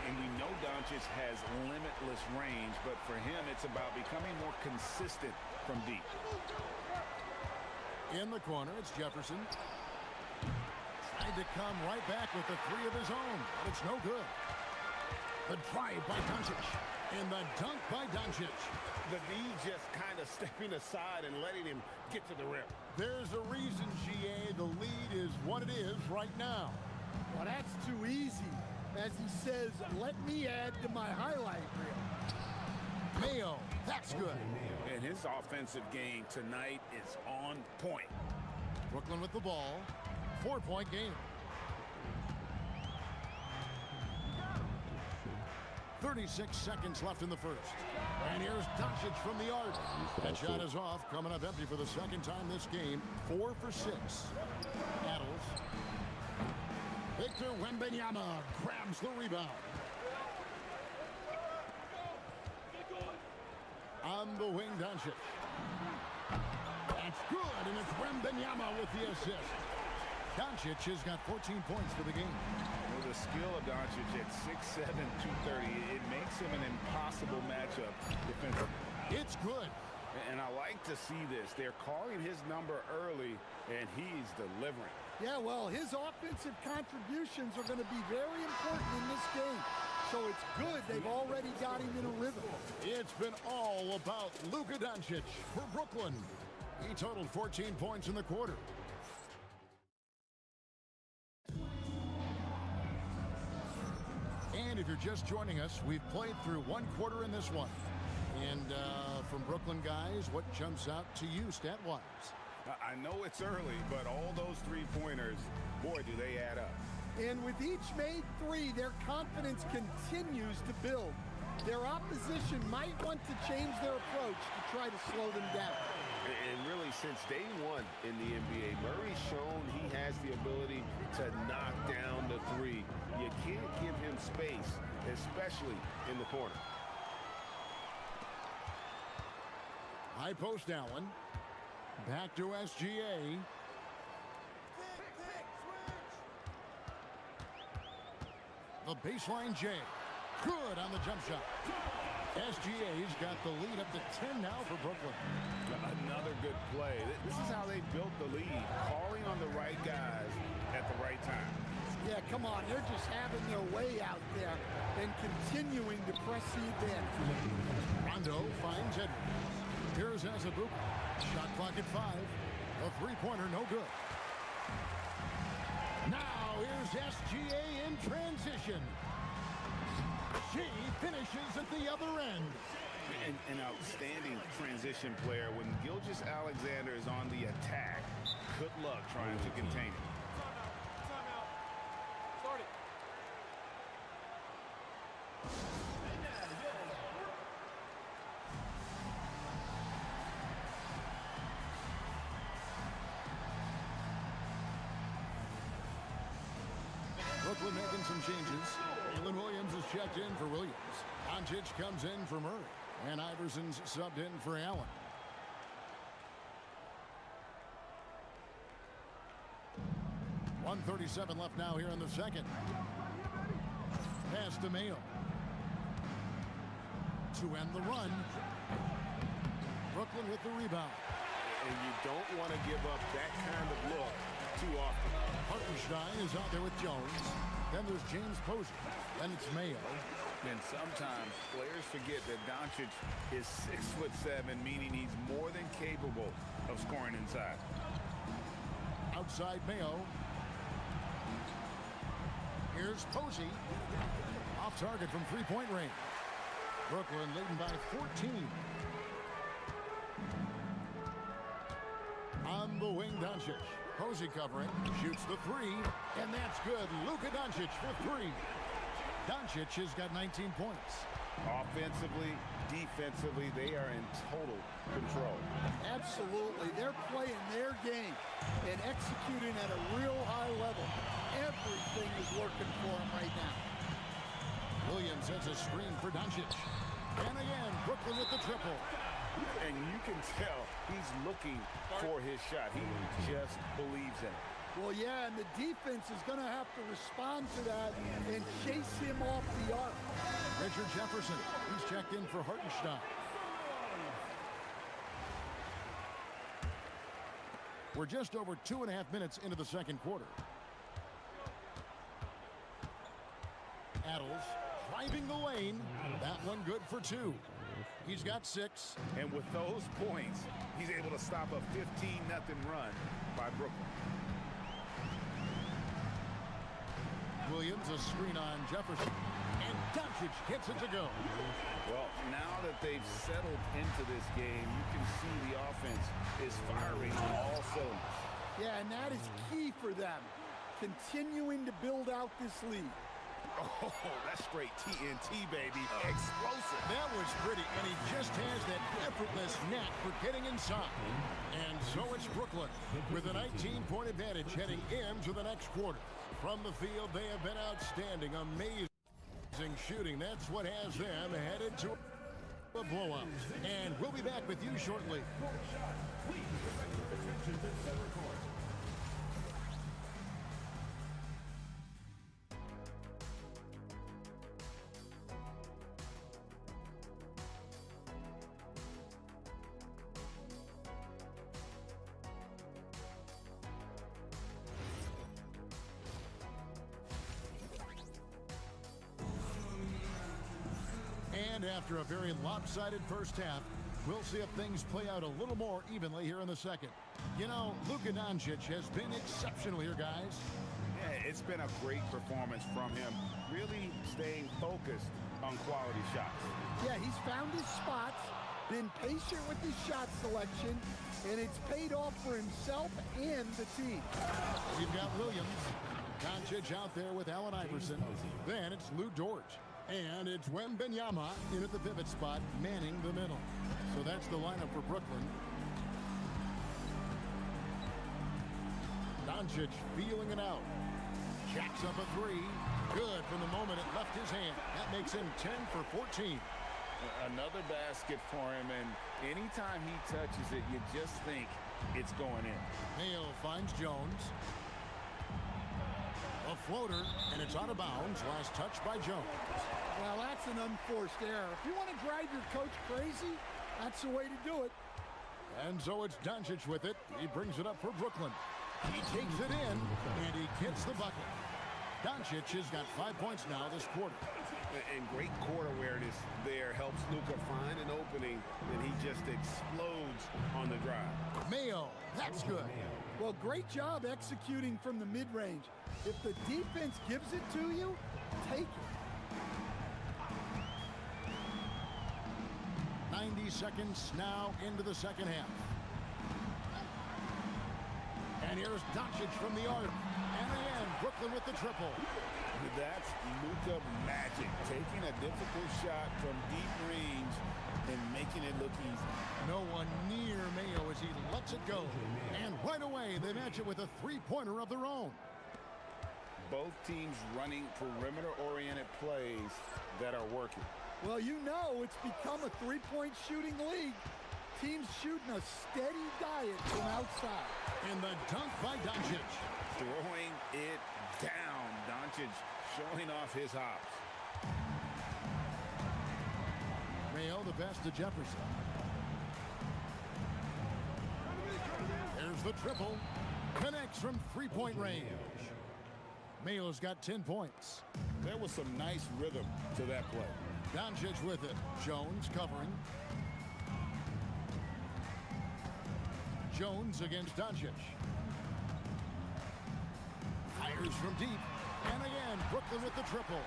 And we know Doncic has limitless range, but for him, it's about becoming more consistent from deep. In the corner, it's Jefferson. Tried to come right back with the three of his own, but it's no good. The drive by Doncic. And the dunk by Doncic. The D just kind of stepping aside and letting him get to the rim. There's a reason, GA, the lead is what it is right now. Well, that's too easy. As he says, let me add to my highlight reel. Mayo, that's good. And his offensive game tonight is on point. Brooklyn with the ball. 4-point game. 36 seconds left in the first. And here's Doncic from the arc. That shot is off, coming up empty for the second time this game. 4 for 6. Adams. Victor Wembanyama grabs the rebound. On the wing, Doncic. That's good, and it's Wembanyama with the assist. Doncic has got 14 points for the game. Well, the skill of Doncic at 6'7", 230, it makes him an impossible matchup defensively. It's good. And I like to see this. They're calling his number early, and he's delivering. Yeah, well, his offensive contributions are going to be very important in this game. So it's good they've already got him in a rhythm. It's been all about Luka Doncic for Brooklyn. He totaled 14 points in the quarter. And if you're just joining us, we've played through one quarter in this one. And from Brooklyn guys, what jumps out to you stat-wise? I know it's early, but all those three-pointers, boy, do they add up. And with each made three, their confidence continues to build. Their opposition might want to change their approach to try to slow them down. And really, since day one in the NBA, Murray's shown he has the ability to knock down the three. You can't give him space, especially in the corner. High post Allen. Back to SGA. The baseline J. Good on the jump shot. SGA's got the lead up to 10 now for Brooklyn. Another good play. This is how they built the lead, calling on the right guys at the right time. Yeah, come on. They're just having their way out there and continuing to press the advantage. Rondo finds Edwards. Here's Azubuike. Shot clock at 5. A three-pointer, no good. Now here's SGA in transition. She finishes at the other end. An outstanding transition player. When Gilgeous-Alexander is on the attack, good luck trying to contain it. Brooklyn making some changes. Jalen Williams is checked in for Williams. Doncic comes in for Murray. And Iverson's subbed in for Allen. .137 left now here in the second. Pass to Mayo. To end the run. Brooklyn with the rebound. And you don't want to give up that kind of look too often. Hartenstein is out there with Jones. Then there's James Posey. Then it's Mayo. And sometimes players forget that Doncic is 6'7", meaning he's more than capable of scoring inside. Outside Mayo. Here's Posey. Off target from three-point range. Brooklyn leading by 14. On the wing, Doncic. Posey covering. Shoots the three. And that's good. Luka Doncic for three. Doncic has got 19 points. Offensively, defensively, they are in total control. Absolutely. They're playing their game and executing at a real high level. Everything is working for them right now. Williams has a screen for Doncic. And again, Brooklyn with the triple. And you can tell he's looking for his shot. He just believes in it. Well, yeah, and the defense is going to have to respond to that and chase him off the arc. Richard Jefferson, he's checked in for Hartenstein. We're just over 2.5 minutes into the second quarter. Adams driving the lane. That one good for two. He's got 6. And with those points, he's able to stop a 15-0 run by Brooklyn. Williams, a screen on Jefferson. And Doncic gets it to go. Well, now that they've settled into this game, you can see the offense is firing on all cylinders. Yeah, and that is key for them, continuing to build out this lead. Oh, that's straight TNT, baby. Explosive. That was pretty, and he just has that effortless knack for getting inside. And so it's Brooklyn with a 19-point advantage heading into the next quarter. From the field, they have been outstanding, amazing shooting. That's what has them headed to a blowout. And we'll be back with you shortly. And after a very lopsided first half, we'll see if things play out a little more evenly here in the second. You know, Luka Doncic has been exceptional here, guys. Yeah, it's been a great performance from him, really staying focused on quality shots. Yeah, he's found his spots, been patient with his shot selection, and it's paid off for himself and the team. We've got Williams. Doncic out there with Allen Iverson. Then it's Lou Dort. And it's Wembanyama in at the pivot spot, manning the middle. So that's the lineup for Brooklyn. Doncic feeling it out. Jacks up a three. Good from the moment it left his hand. That makes him 10 for 14. Another basket for him, and anytime he touches it, you just think it's going in. Mayo finds Jones. A floater, and it's out of bounds. Last touch by Jones. Well, that's an unforced error. If you want to drive your coach crazy, that's the way to do it. And so it's Doncic with it. He brings it up for Brooklyn. He takes it in, and he gets the bucket. Doncic has got 5 points now this quarter. And great court awareness there helps Luka find an opening, and he just explodes on the drive. Mayo, that's good. Well, great job executing from the mid-range. If the defense gives it to you, take it. 90 seconds now into the second half. And here's Doncic from the arc. And again, Brooklyn with the triple. That's Luka magic, taking a difficult shot from deep range and making it look easy. No one near Mayo as he lets it go. And right away, they match it with a three-pointer of their own. Both teams running perimeter-oriented plays that are working. Well, you know it's become a three-point shooting league. Teams shooting a steady diet from outside. And the dunk by Doncic. Throwing it down. Doncic showing off his hops. Mayo the best to Jefferson. There's the triple. Connects from three-point range. Mayo's got 10 points. There was some nice rhythm to that play. Doncic with it. Jones covering. Jones against Doncic. Fires from deep. And again, Brooklyn with the triple.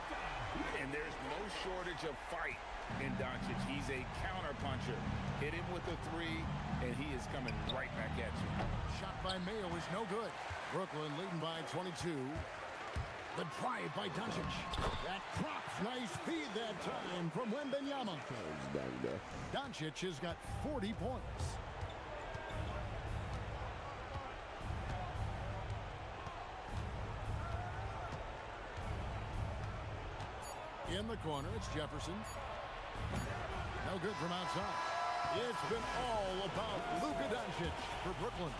And there's no shortage of fight in Doncic. He's a counterpuncher. Hit him with a three, and he is coming right back at you. Shot by Mayo is no good. Brooklyn leading by 22. The drive by Doncic. That drops. Nice feed that time from Wembanyama. Doncic has got 40 points. In the corner, it's Jefferson. No good from outside. It's been all about Luka Doncic for Brooklyn.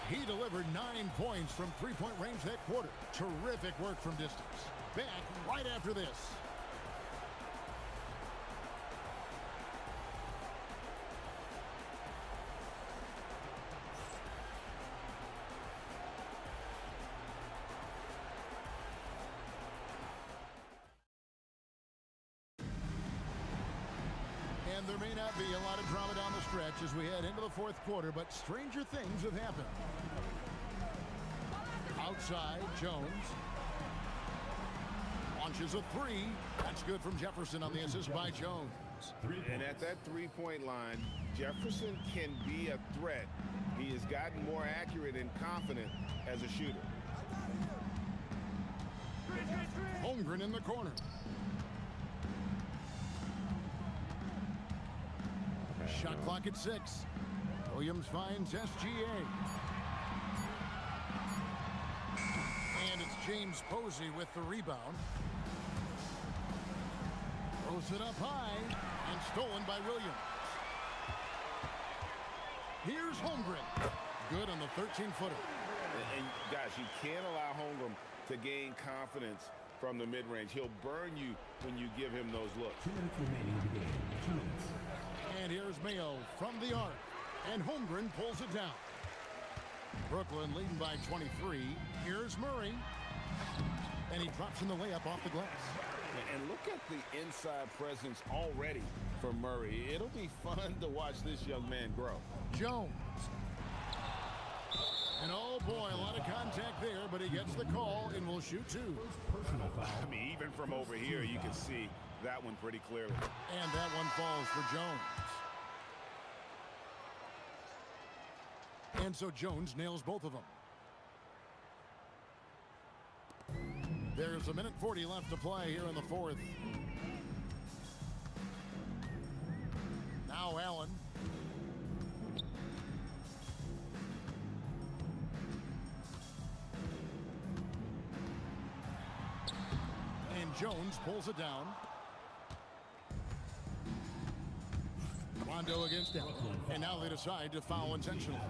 He delivered 9 points from three-point range that quarter. Terrific work from distance. Back right after this. And there may not be a lot of drama down the stretch as we head into the fourth quarter, but stranger things have happened. Outside, Jones launches a three. That's good from Jefferson on the assist by Jones. And at that three-point line, Jefferson can be a threat. He has gotten more accurate and confident as a shooter. Holmgren in the corner. Shot clock at 6. Williams finds SGA. And it's James Posey with the rebound. Throws it up high and stolen by Williams. Here's Holmgren. Good on the 13-footer. And guys, you can't allow Holmgren to gain confidence from the mid-range. He'll burn you when you give him those looks. 2 minutes remaining in the game. 2 minutes. And here's Mayo from the arc. And Holmgren pulls it down. Brooklyn leading by 23. Here's Murray. And he drops in the layup off the glass. And look at the inside presence already for Murray. It'll be fun to watch this young man grow. Jones. And oh boy, a lot of contact there, but he gets the call and will shoot two. Personal foul. I mean, even from over here, you can see that one pretty clearly. And that one falls for Jones. And so Jones nails both of them. There's 1:40 left to play here in the fourth. Now Allen. And Jones pulls it down. Rondo against Allen. And now they decide to foul intentionally.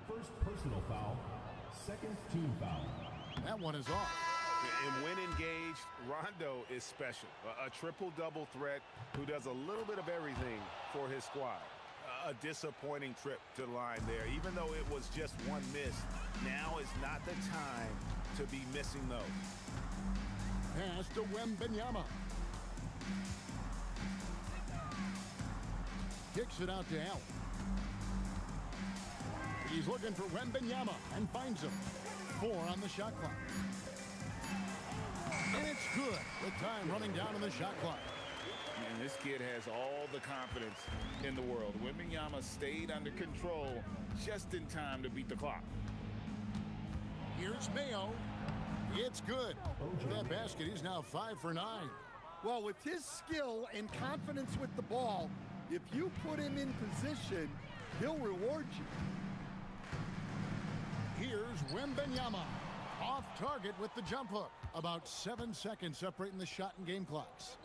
First personal foul. Second team foul. That one is off. And when engaged, Rondo is special. A triple-double threat who does a little bit of everything for his squad. A disappointing trip to the line there. Even though it was just one miss, now is not the time to be missing those. Pass to Wembanyama. Kicks it out to Allen. He's looking for Wembanyama and finds him. 4 on the shot clock. And it's good with time running down on the shot clock. And this kid has all the confidence in the world. Wembanyama stayed under control just in time to beat the clock. Here's Mayo. It's good. With that basket, he's now 5 for 9. Well, with his skill and confidence with the ball, if you put him in position, he'll reward you. Here's Wembanyama. Off target with the jump hook. About 7 seconds separating the shot and game clocks.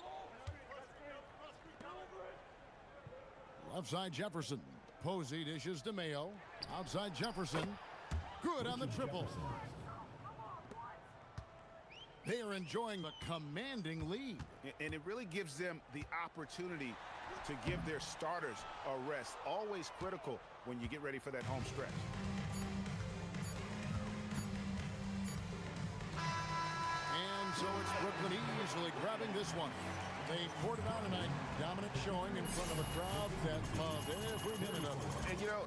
Left side Jefferson. Posey dishes to Mayo. Outside Jefferson. Good on the triple. They are enjoying the commanding lead. And it really gives them the opportunity to give their starters a rest. Always critical when you get ready for that home stretch. so it's Brooklyn easily grabbing this one. They poured it on tonight. Dominant showing in front of a crowd that loved every minute of it. And, you know,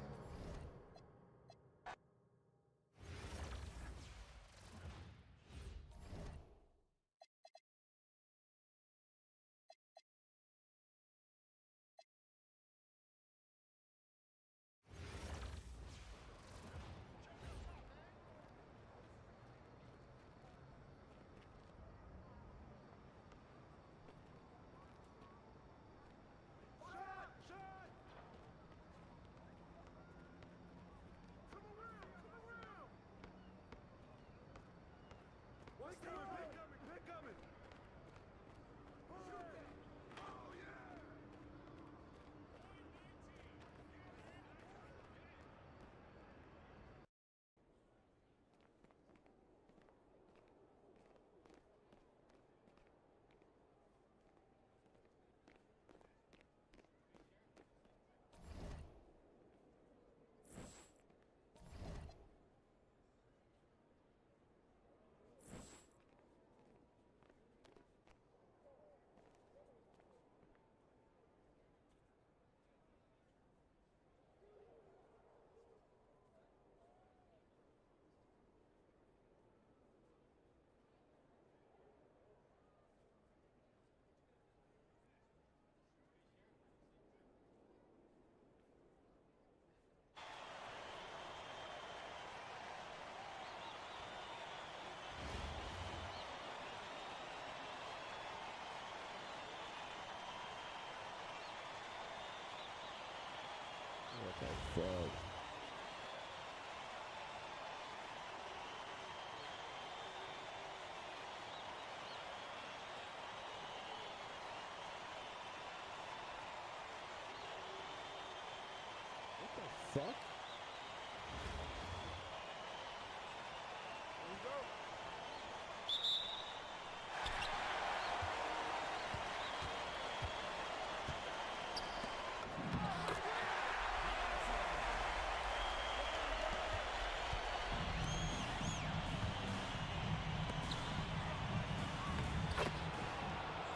What the fuck? What the fuck?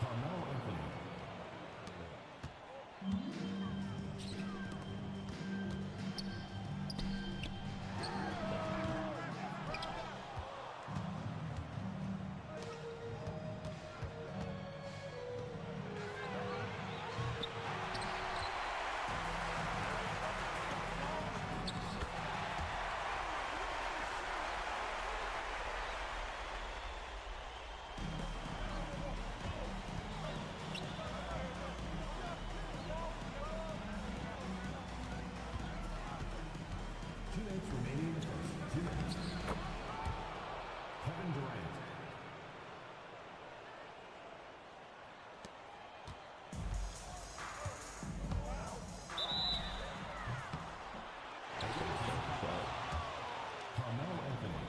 Carmelo Anthony. Teammates remaining in the first. 2 minutes. Kevin Durant. Carmelo Anthony.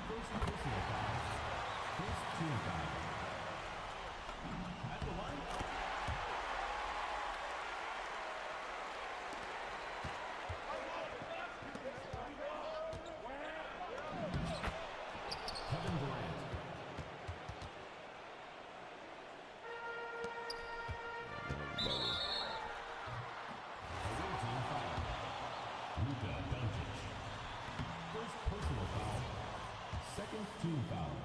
First personal foul. First team foul. At the line. Kevin Durant. Away team foul. Luka Doncic. First personal foul. Second team foul.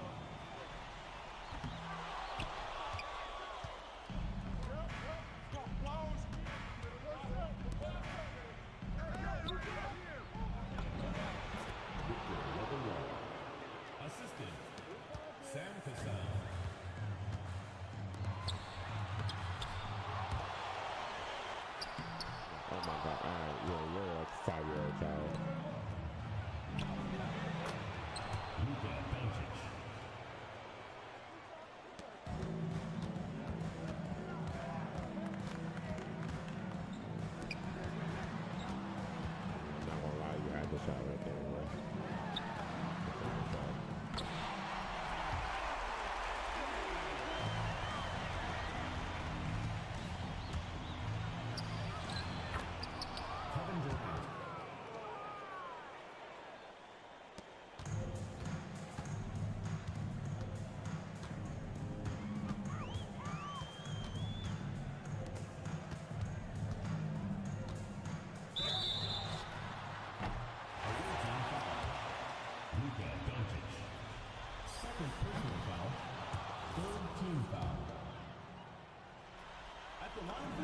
Victor Wembanyama. Assistant. Sam Cassell. Oh my god. Alright, yeah, you're a 5-year-old child. Luka Doncic. I'm not gonna lie, you had the shot right there, bro. Kevin Durant.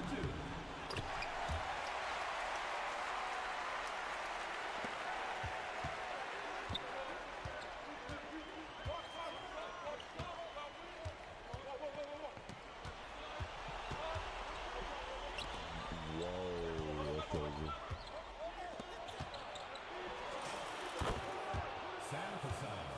2. Whoa, that's crazy. Sound to sound.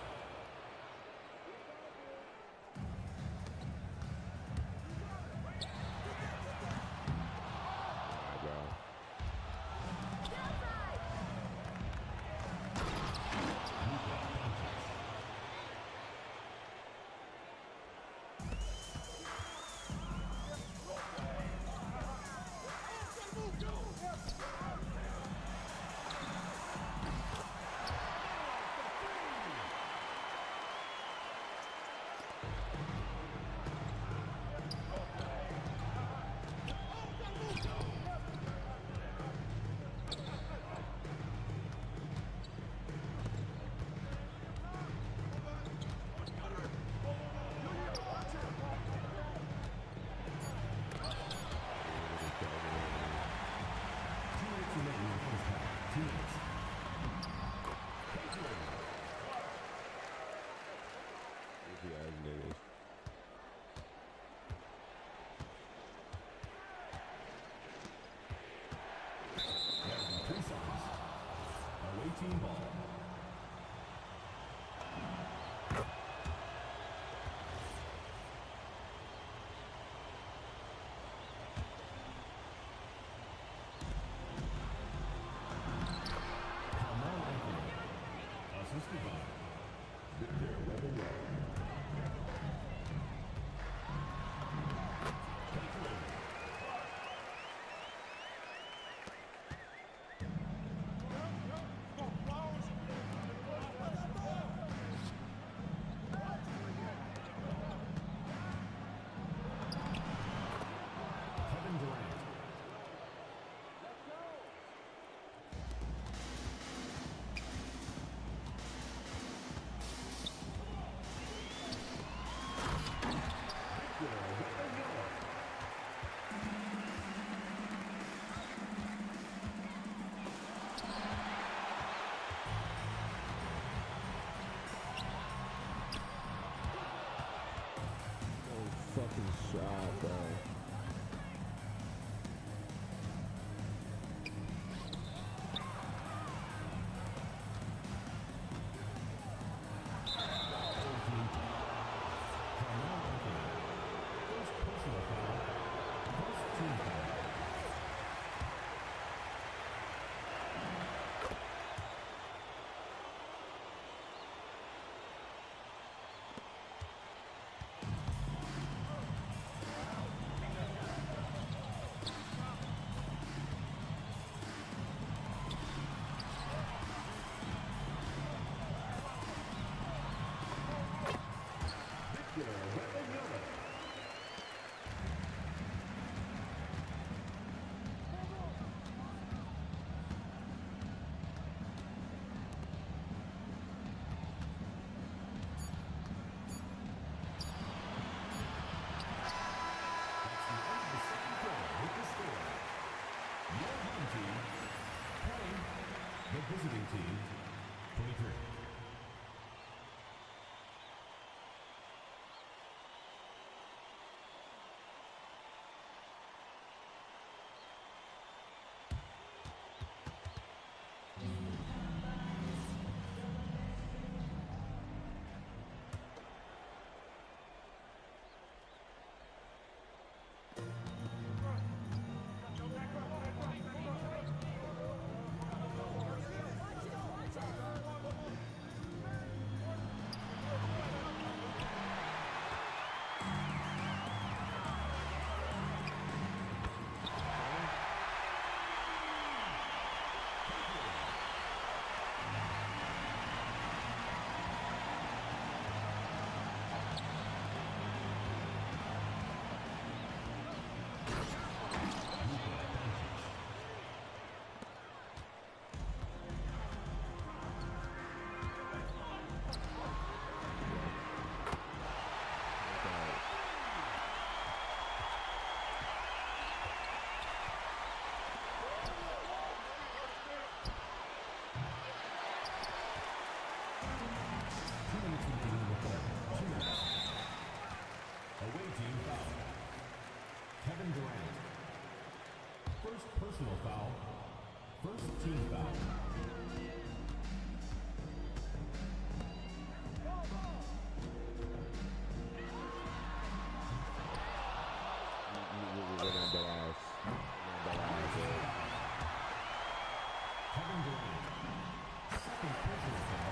First personal foul. First team foul. Kevin Durant. Second personal foul.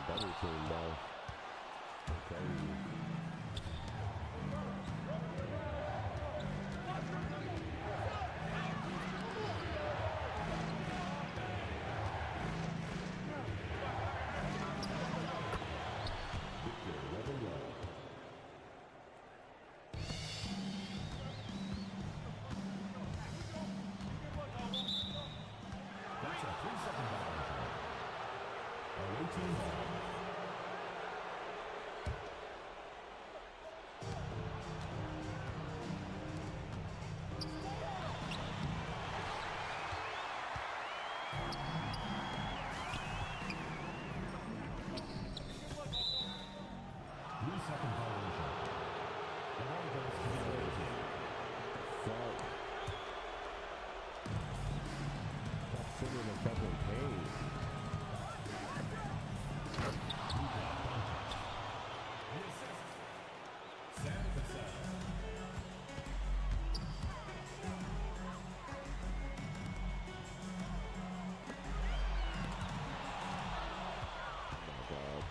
Better team, though. Okay. That's a 3-second violation. Away team ball. Second violation. The ball goes to the away team. Fuck. Stop sitting in the fucking cage. The assist. Sam Cassell. Oh my God.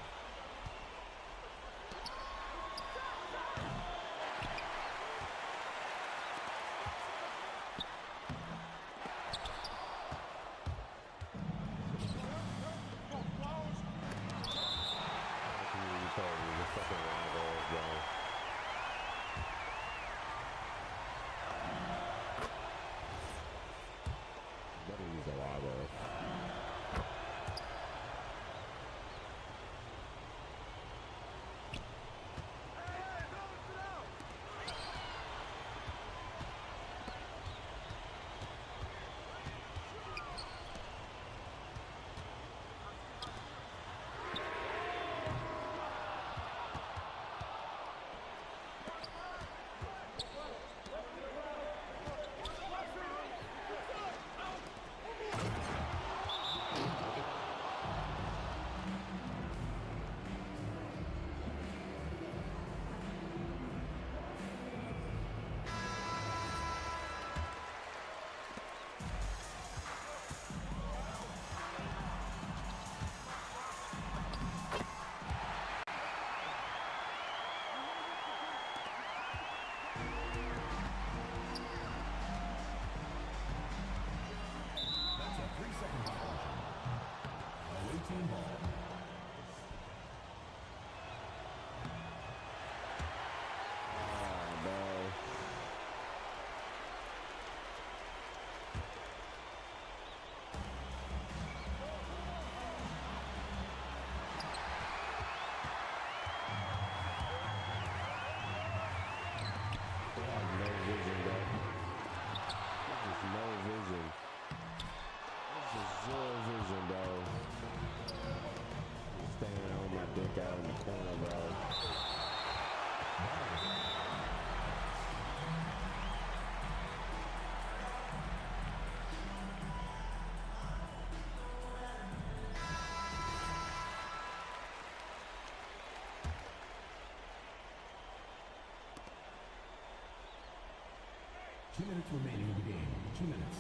Team ball. Oh, no. No vision, bro. There's no vision. There's zero vision, bro. Staying on my dick out in the corner, bro. 2 minutes remaining in the game. 2 minutes.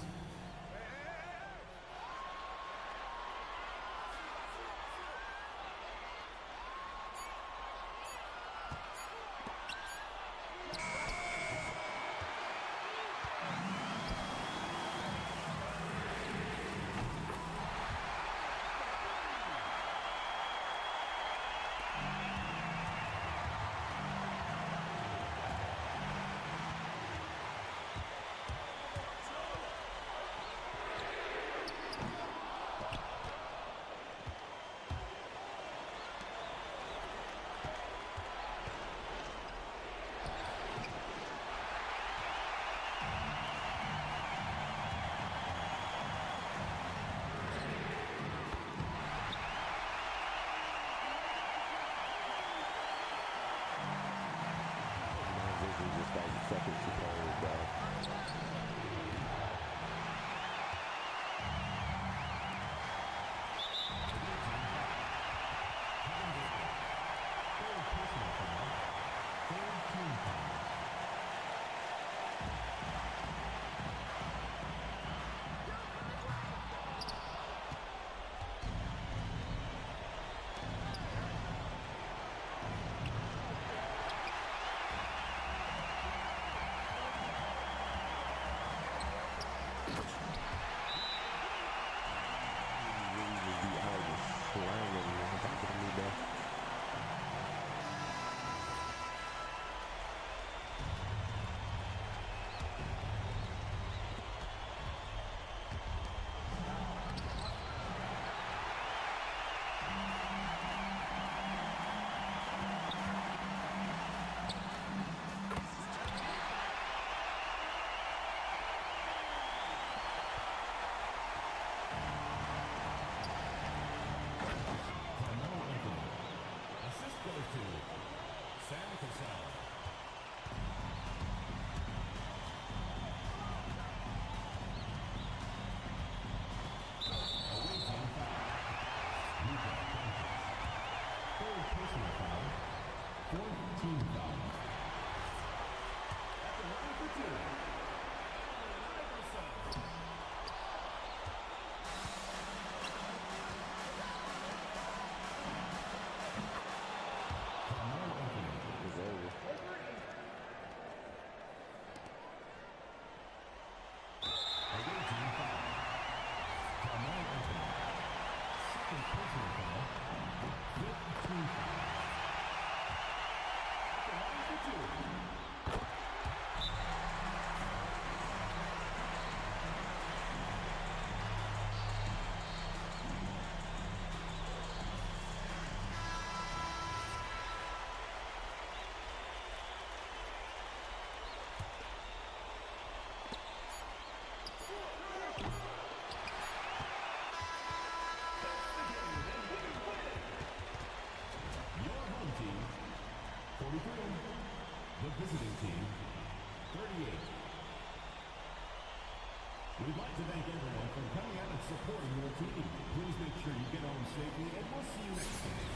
thank everyone for coming out and supporting your team. Please make sure you get home safely, and we'll see you next time.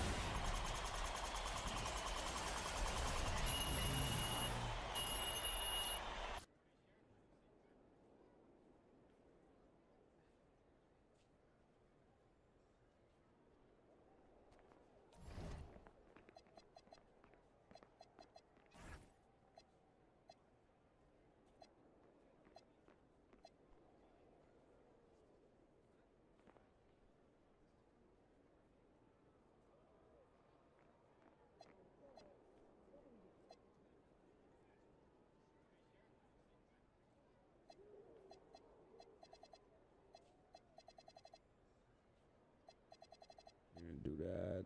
Do that.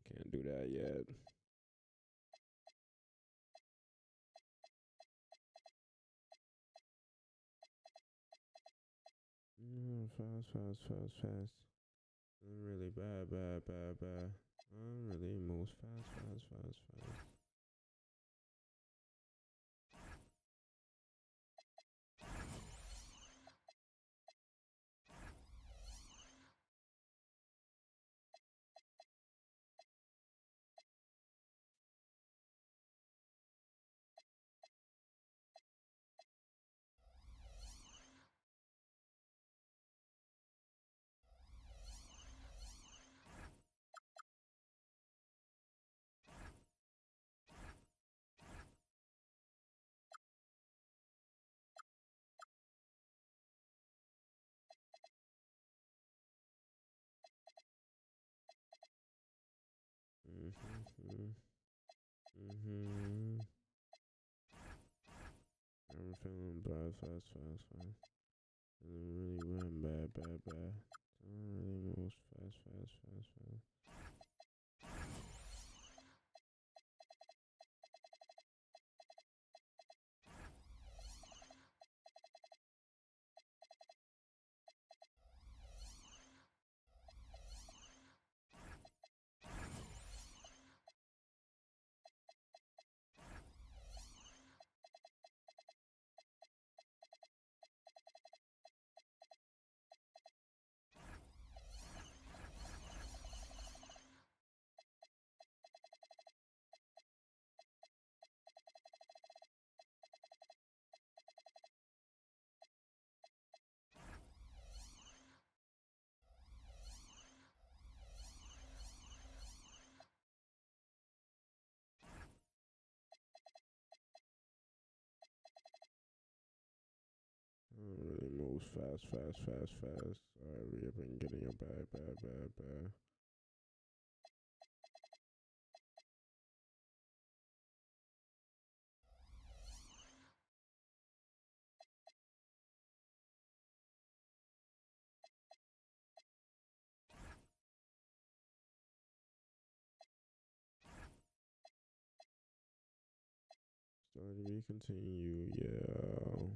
Can't do that yet. Fast. Really bad. Really moves fast. I'm feeling bad, fast. Really run bad. Really moves fast. Really moves fast. Hurry up and getting a bad. Story to be continued, yeah.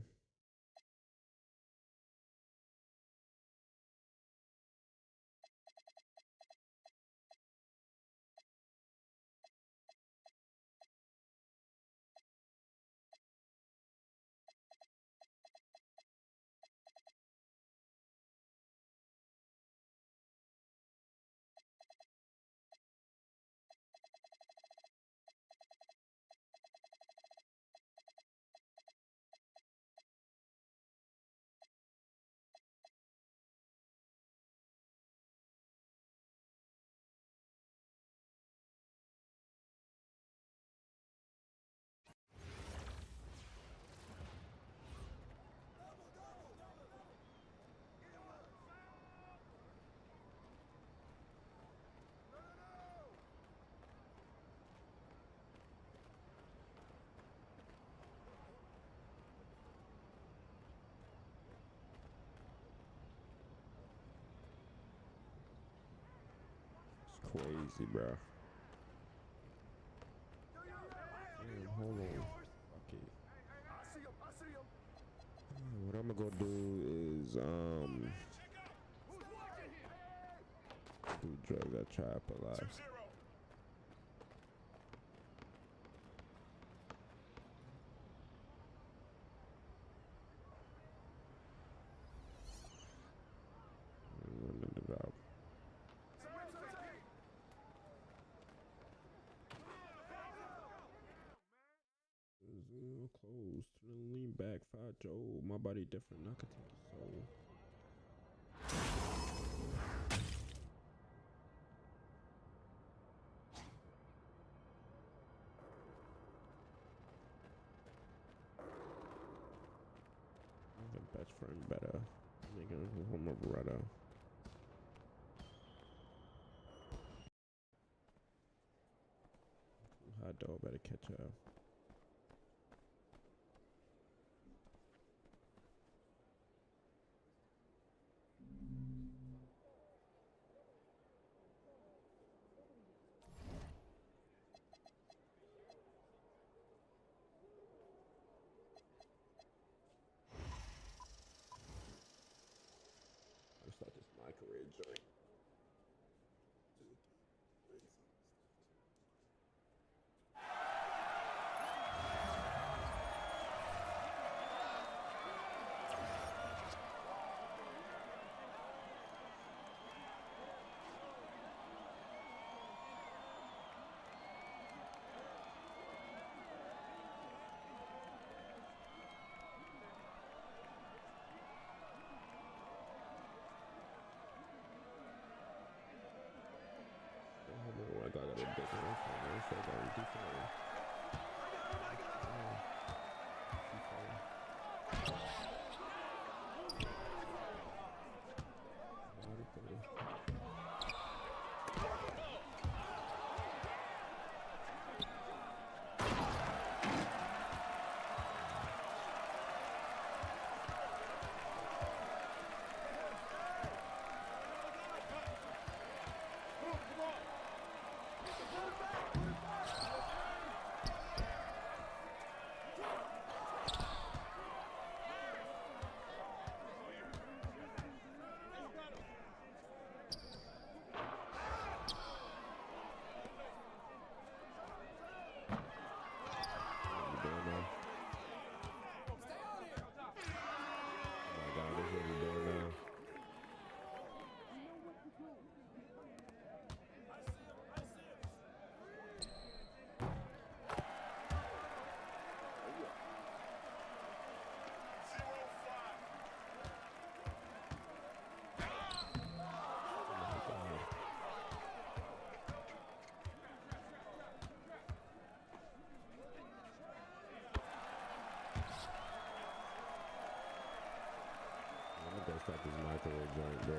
crazy, bro. Damn, hold on. Fuck it. What I'm gonna go do is do drugs. I try up alive. Running it out. Close to the lean back. 5 Joe. My body different. I could take the soul. The best friend better. Nigga, I'm a brother. Hot dog better catch up. Let's start this microwave joint. Oh, I got a big one. So I got a I'm gonna start this microwave joint, bro.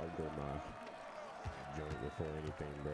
I'll go my joint before anything, bro.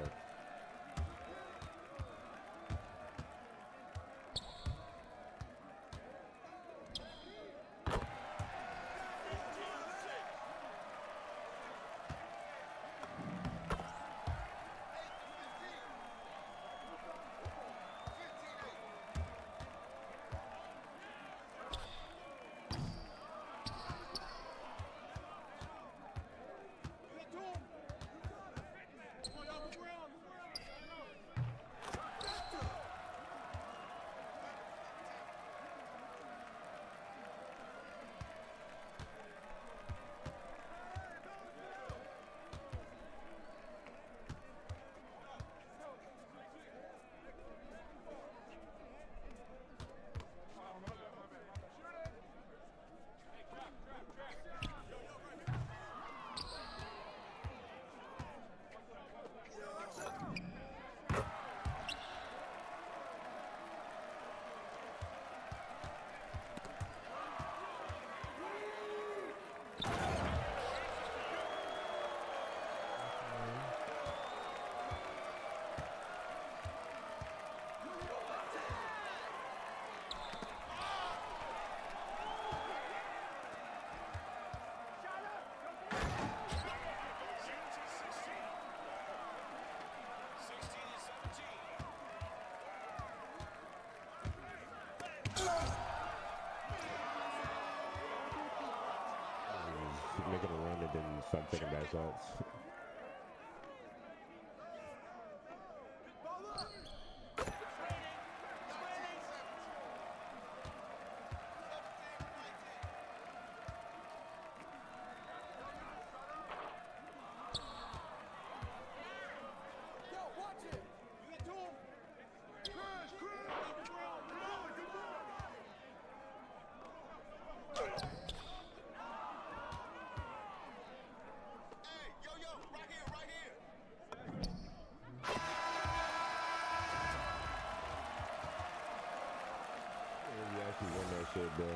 and start taking bad shots. He won that shit, bro.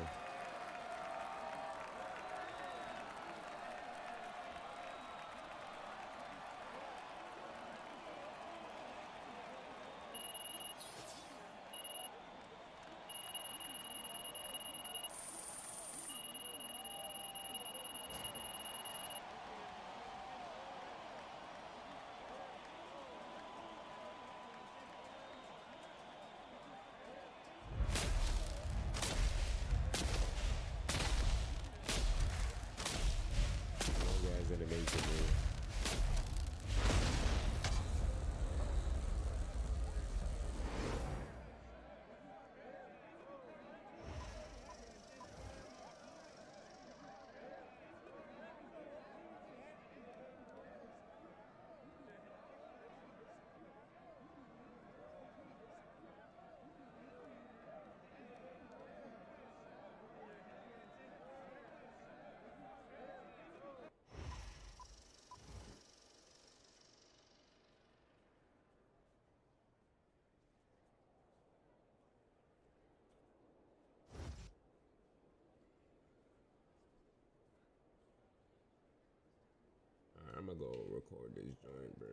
Animation, man. I'm gonna go record this joint, bro.